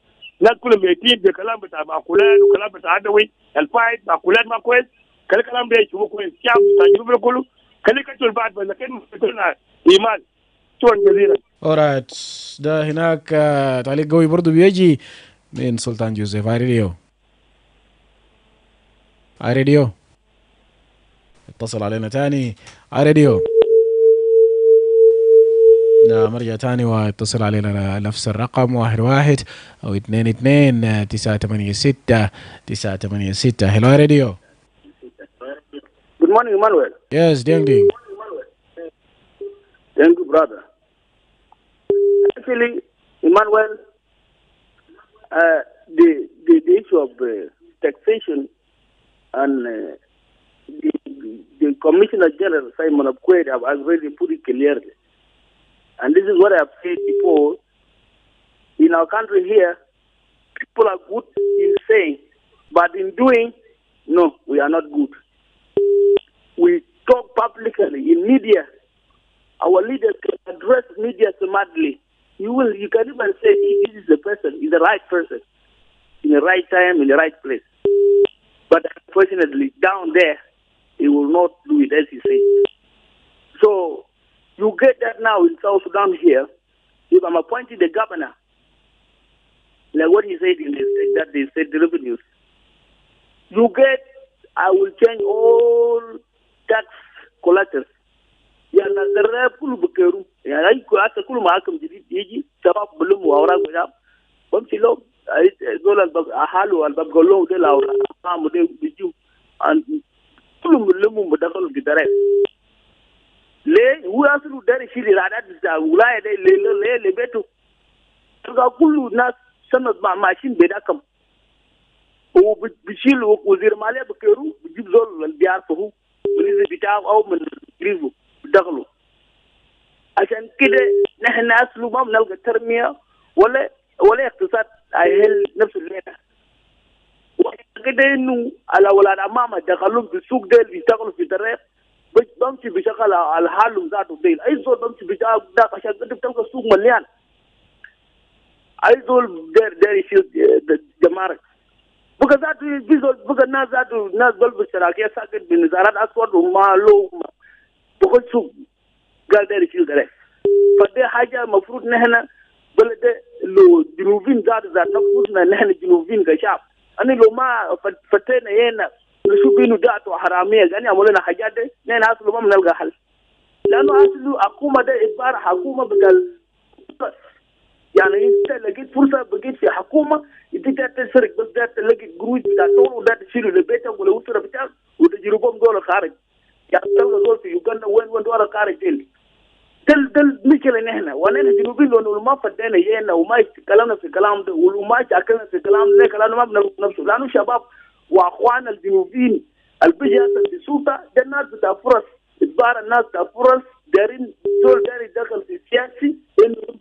الناس كلهم ميتين بكلام بتاع معقولات وكلام بتاع عدوي الفايد معقولات ما كويس كلام ده يشوفوا كويس شعب تجربه كله كلي كتل بعد لكن مثلنا ايمان شكرا جزيلا. اورايت ده هناك تعليق قوي برضو بيجي من سلطان جوزيف. اي راديو اتصل علينا تاني. اي راديو نعم ارجع تاني واتصل علينا نفس الرقم 11 أو 22 986 هلو راديو. Good morning, Emmanuel. Yes, ding. Thank you, brother. Actually, Emmanuel, the issue of taxation and the Commissioner General Simon Akile have already put it clearly. And this is what I have said before. In our country here, people are good in saying, but in doing, no, we are not good. We talk publicly in media. Our leaders can address media smartly. You can even say, this is the person, is the right person, in the right time, in the right place. But unfortunately, down there, he will not do it as he says. So, you get that now in South Sudan here. If I'm appointing the governor, like what he said in the state, that they said the revenues, you get, I will change all tax collectors. يعني الراب كله بكيرو يعني أي حتى كل ما حكم جديد يجي شباب بلوم وأوراق وشاب بمشي لهم دول الأهالي والباب قولهم دول أوراق قاموا بيجوا كلهم لهم بدخلوا في الدراسة ليه هو أصله داري يشيل العادات بتاع ولاية ده ليه لبيته تلقى كل الناس سند ماشيين بداكم وبيشيل وزير مالية بكيرو بيجيب زول اللي بيعرفه من بتاعه أو من قريبه بدخلوا عشان كده نحن أصله ما بنلقى ترمية ولا اقتصاد أهل نفس الليلة كده إنه على ولاد أمامه دخلوا في السوق ده اللي يشتغلوا في الطريق بمشي بشغل على حالهم ذاته ديل أي زول بمشي بشغل ذاك عشان كده بتلقى السوق مليان أي زول داير يشيل جمارك بقى ذاته في زول بقى الناس ذاته ناس بلبس شراكية ساكت بنزارات أسود وما له بخل سوق قال داير يشيل دريك فدي حاجة مفروض نحن بلد لو جنوبين ذات نفسنا نحن جنوبين كشعب أنا لو ما فتينا هنا نشوف إنه ذات وحرامية يعني عملنا حاجات دي نحن أصله ما بنلقى حل لأنه أصله حكومة ده إجبار حكومة بقال يعني أنت لقيت فرصة بقيت في حكومة أنت جات تسرق بس جات تلاقي قروش بتاع طول وجات تشيله لبيتك ولا أسرة بتاعك وتجربهم دول خارج يعني تلقى دول في يوغندا وين دول خارج ديل دل مشكلة نحن وانا جنوبين لو ما فدينا يينا وما كلامنا في الكلام ده وما شاكلنا في الكلام ده كلامنا ما بنفسه لانه شباب واخواننا الجنوبيين البجاس في سلطة ده الناس بتاع فرص اتبار الناس بتاع فرص دارين زول داري يدخل في السياسي انه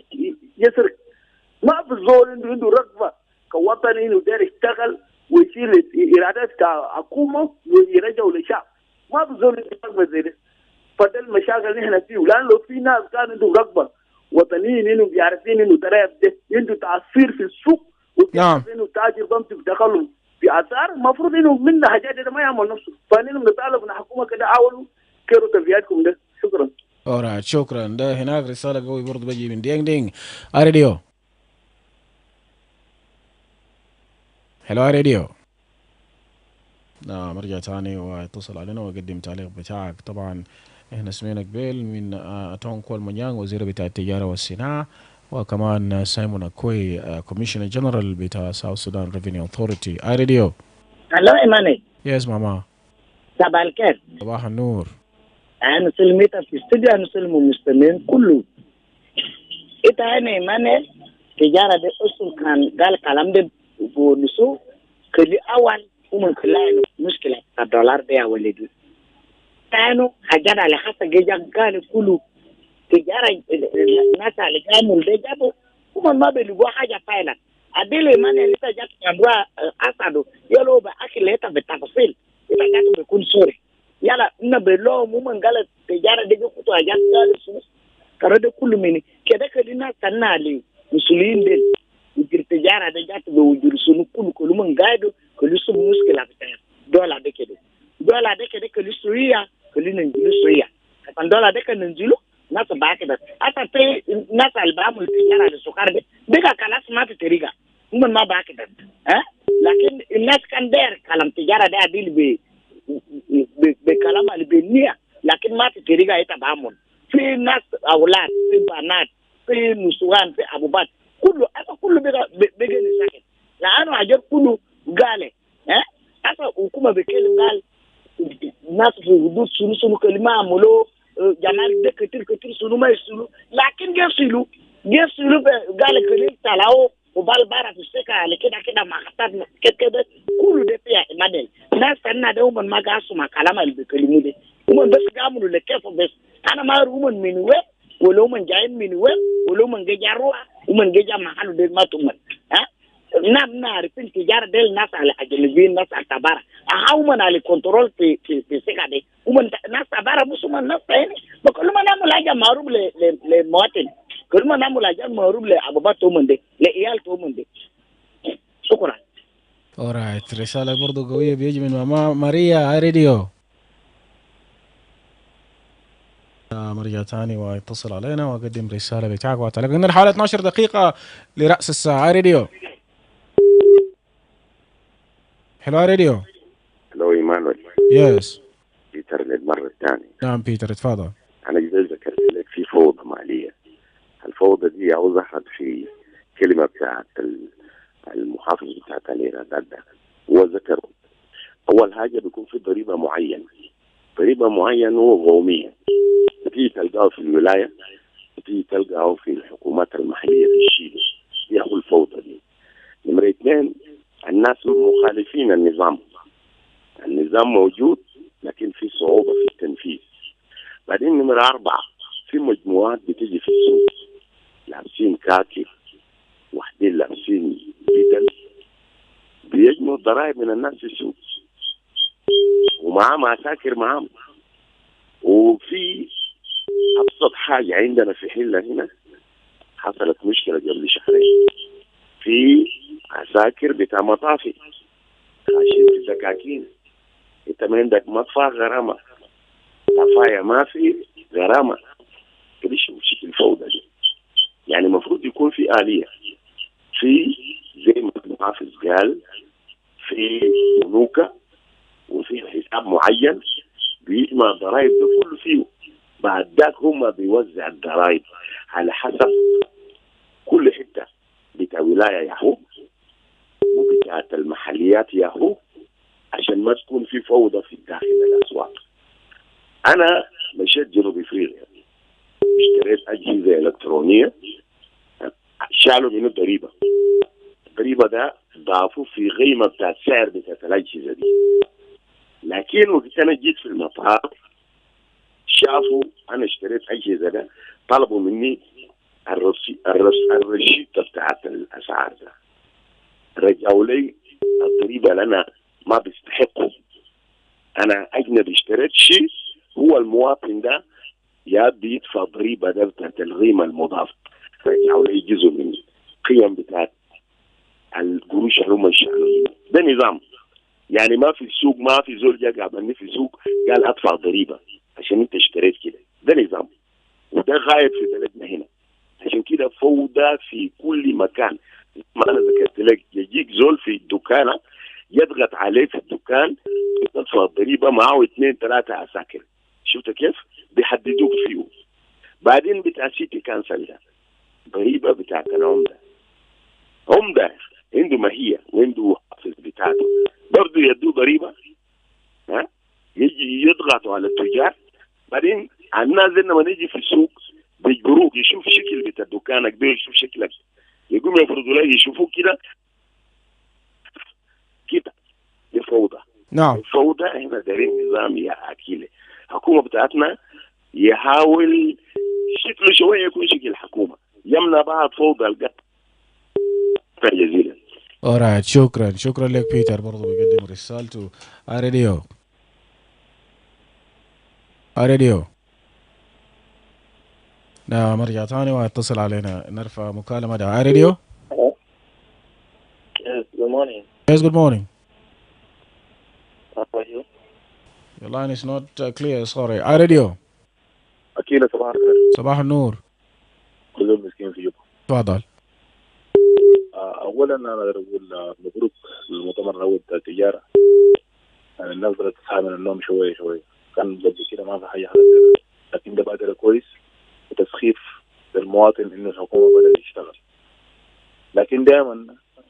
يسرق ما في زول عنده رغبة كوطني انه داري يشتغل ويشيل ارادات كحكومة ويرجعوا للشعب ما في زول عنده رغبة زي ده فده المشاكل نحن فيه لان لو في ناس كان عندهم رغبه وطنيين انهم بيعرفين انه ترى ده عنده تاثير في السوق وبيعرف انه تاجر بمشي بدخلهم في اثار المفروض انه من حاجات ده ما يعمل نفسه فانهم نطالب من الحكومه كده حاولوا كيروا تنفيذاتكم ده شكرا. alright شكرا. ده هناك رساله قوي برضه بيجي من دينج راديو. هلو راديو. نعم رجع تاني واتصل علينا وقدم تعليق بتاعك. طبعا احنا سمعنا قبل من اتون كول مونيانغ وزير بتاع التجاره والصناعه وكمان سايمون اكوي كوميشنر جنرال بتاع ساوث سودان ريفينيو اوثورتي. راديو. هلو ايماني. يس ماما. صباح الخير. صباح النور. انا سلميت في استوديو انا سلم المستمعين كله. انت انا ايماني تجاره دي اصل كان قال كلام ده بونسو كلي اول ومن كلاين مشكله الدولار ده يا ولدي. كانوا حاجات على حسب جيجا قال كله تجاره الناس اللي كانوا ده جابوا هم ما بيلقوا حاجه فعلا. اديله ايماني اللي جات كانوا اسادو يلو باكله بالتفاصيل اذا جاتوا بيكون سوري يلا نبلو ممن قال التجاره دي كنتوا حاجات قال شنو كره ده كله مني كده كلنا تنالي مسؤولين دي وجر التجاره دي جات بوجر شنو كله من قاعدوا كل سو مشكله بتاع دولار ده كده دولار ده كده كل سوريا كلنا نجيلو سوريا كان دولار ده كان نجيلو ناس باك ده حتى في ناس اللي بعمل التجاره السكر ده كلاس ما تريقه هم ما باك ده ها لكن الناس كان داير كلام تجاره ده دي بكلام البنيه لكن ما تريقه يتبعمل في ناس اولاد في بنات في نسوان في ابوبات كله بيجي ساكت لانه حاجات كله قال ها hasa hukuma bekele ngal nasu hudud sunu kelima amulo jamal de ketir sunu mai sunu lakin gesilu be gale kelil talao ubal bara fiseka lekeda keda makatat kekede kulu de pia Emmanuel nas tanna de umon magasu makalama bekelimu de umon bes gamulu le kefo bes ana maru umon minwe wala umon jayin minwe wala umon gejarwa umon geja mahalu de matuman ha na ripin tijara del nasa al ajnabin nasa tabara ahuma na le control pe sekade umon nasa tabara musuman nasa yani bakuluma na mulaja marub le moten kuluma na mulaja marub le ababa to monde le iyal to monde shukran. alright رسالة برضو قوية بيجي من ماما ماريا راديو. مرجع تاني ويتصل علينا وأقدم رسالة بتاعك وأتعلق إن الحالة 12 دقيقة لرأس الساعة. راديو. هلو راديو. هلو ايمانويل. يس. بيتر للمرة الثانية. نعم بيتر اتفضل. أنا جديد ذكرت لك في فوضى مالية. الفوضى دي ظهرت في كلمة بتاعت المحافظ بتاعت الإيرادات ده هو ذكر أول حاجة بيكون في ضريبة معينة وقومية، بتيجي تلقاه في الولاية، بتيجي تلقاه في الحكومات المحلية في الشيء ياخذ الفوضى دي. نمرة 2 الناس مخالفين النظام موجود لكن في صعوبة في التنفيذ. بعدين نمرة 4 في مجموعات بتيجي في السوق لابسين كاكي، واحدين لابسين بدل، بيجمعوا ضرائب من الناس في السوق ومعهم عساكر معهم. وفي أبسط حاجة عندنا في حلة هنا حصلت مشكلة قبل شهرين، في عساكر بتاع مطافي خاشين في سكاكين. انت ما عندك مطفى غرامة، طفاية ما في غرامة، كده شكل الفوضى دي. يعني المفروض يكون في آلية، في زي ما المحافظ قال في بنوكة وفي حساب معين بيجمع الضرائب ده كله فيه. بعد ذاك هم بيوزع الضرائب على حسب كل حتة بتاع ولاية ياهو وبتاعت المحليات ياهو، عشان ما تكون في فوضى في داخل الأسواق. أنا مشيت جنوب إفريقيا اشتريت أجهزة إلكترونية، شالوا منه الضريبة ده ضافوا في قيمة بتاع السعر بتاع الأجهزة دي. لكن وقت أنا جيت في المطار شافوا أنا اشتريت أجهزة ده، طلبوا مني الرشيد بتاعت الأسعار ده، رجعوا لي الضريبة لنا ما بيستحقوا. أنا أجنبي اشتريت شيء، هو المواطن ده يا بيدفع ضريبة ده بتاعت القيمة المضافة، رجعوا لي جزء من القيم بتاعت القروش اللي هم يشتغلوا. ده نظام يعني ما في السوق، ما في زول جا قابلني في السوق قال ادفع ضريبه عشان انت اشتريت كده. ده نظام وده غايب في بلدنا هنا. عشان كده فوضى في كل مكان. ما انا ذكرت لك يجيك زول في الدكانه يضغط عليه في الدكان تدفع الضريبه معه 2 3 عساكر. شفت كيف؟ بيحددوك فيه. بعدين بتاع سيتي كانسل ده ضريبه بتاعت العمده عنده ماهيه وعنده حافظ بتاعته برضه يدوا ضريبه، يجي يضغطوا على التجار. بعدين الناس لما نيجي في السوق بيجبروك يشوف شكل بتاع دكانك ده، يشوف شكلك، يقوم يفرضوا لك يشوفوك كده دي فوضى. نعم الفوضى احنا دايرين نظام يا أكيلة. الحكومه بتاعتنا يحاول شكله شويه يكون شكل الحكومه، يمنع بعض فوضى القتل. جزيلا. alright شكرا لك بيتر، برضو بيقدم رسالته. راديو نعم، مرجع ثاني واتصل علينا نرفع مكالمة. ده راديو. Yes, good morning. Yes, good morning. How are you? Your line is not clear, sorry. راديو. أكيلة صباح الخير. صباح النور. كلهم مسكين في جوبا. تفضل. أولا أنا أقول مبروك للمؤتمر الأول بتاع التجارة. يعني الناس بدأت تصحى من النوم شوية كان قبل كده ما في حاجة حدثت، لكن ده بادرة كويس وتسخيف للمواطن إنه الحكومة بدأت تشتغل. لكن دائما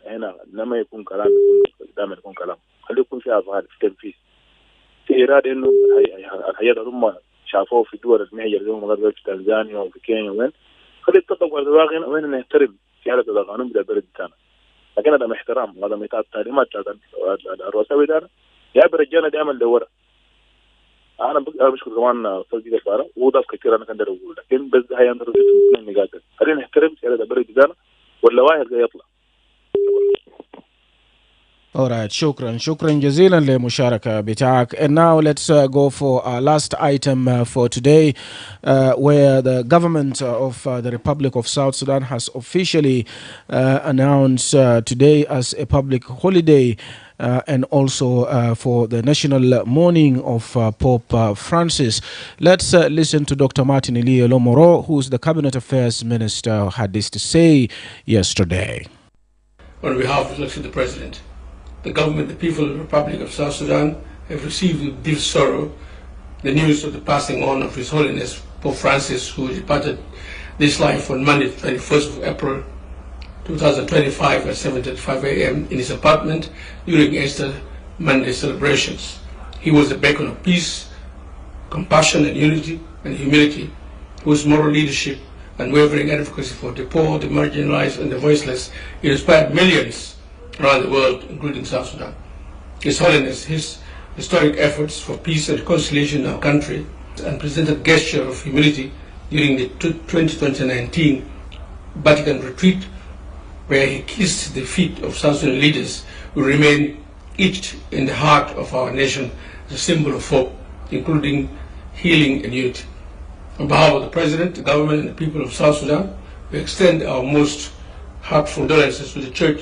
هنا لما يكون كلام دائما يكون كلام، خليه يكون في أفعال، في تنفيذ، في إرادة إنه الحاجات اللي هم شافوه في الدول المعجرة زي ما قلت في تنزانيا وفي كينيا وين، خليه يتطبق على الواقع وين نحترم سيادة القانون بتاع البلد بتاعنا. لكن هذا احترام وهذا ميتات التعليمات الرؤساء بتاعنا يا برجعنا دائما لورا. انا بشكر كمان استاذ البارة وضاف كثير انا كان اقول، لكن بس هي انا رضيت في النقاط. خلينا نحترم سيادة البلد بتاعنا ولا واحد يطلع. Alright, شكرا جزيلا للمشاركة بتاعك. And now let's go for our last item for today, where the government of the Republic of South Sudan has officially announced today as a public holiday and also for the national mourning of Pope Francis. Let's listen to Dr. Martin Elie Lomoro, who is the Cabinet Affairs Minister, had this to say yesterday. On behalf of the President, the government, the people of the Republic of South Sudan have received with deep sorrow the news of the passing on of His Holiness Pope Francis, who departed this life on Monday, 21st of April 2025 at 7:35 a.m. in his apartment during Easter Monday celebrations. He was the beacon of peace, compassion and unity and humility, whose moral leadership and unwavering advocacy for the poor, the marginalized and the voiceless inspired millions around the world, including South Sudan. His Holiness, his historic efforts for peace and reconciliation in our country, unprecedented gesture of humility during the 2019 Vatican retreat, where he kissed the feet of South Sudan leaders, will remain etched in the heart of our nation as a symbol of hope, including healing and unity. On behalf of the President, the government, and the people of South Sudan, we extend our most heartfelt condolences to the Church,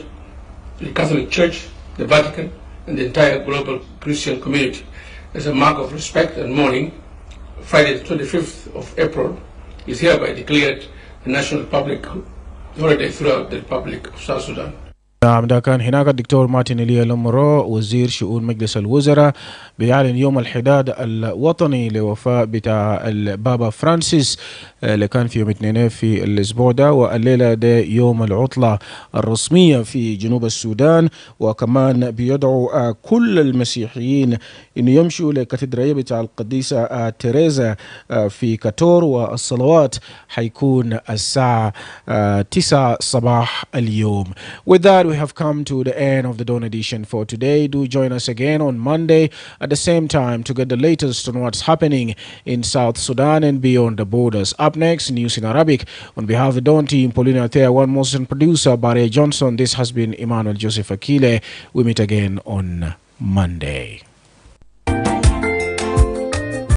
to the Catholic Church, the Vatican, and the entire global Christian community. As a mark of respect and mourning, Friday the 25th of April is hereby declared a national public holiday throughout the Republic of South Sudan. نعم، ده كان هناك الدكتور مارتن إليا لومرو وزير شؤون مجلس الوزراء بيعلن يوم الحداد الوطني لوفاة بتاع البابا فرانسيس اللي كان في يوم اثنين في الأسبوع ده، والليلة ده يوم العطلة الرسمية في جنوب السودان. وكمان بيدعو كل المسيحيين إنه يمشوا لكاتدرائية بتاع القديسة تيريزا في كاتور، والصلوات حيكون الساعة 9 صباح اليوم. With that, we have come to the end of the Dawn edition for today. Do join us again on Monday at the same time to get the latest on what's happening in South Sudan and beyond the borders. Up next, news in Arabic. On behalf of the Dawn team, Paulina Thea, one most and producer, Barry Johnson, this has been Emmanuel Joseph Akile. We meet again on Monday.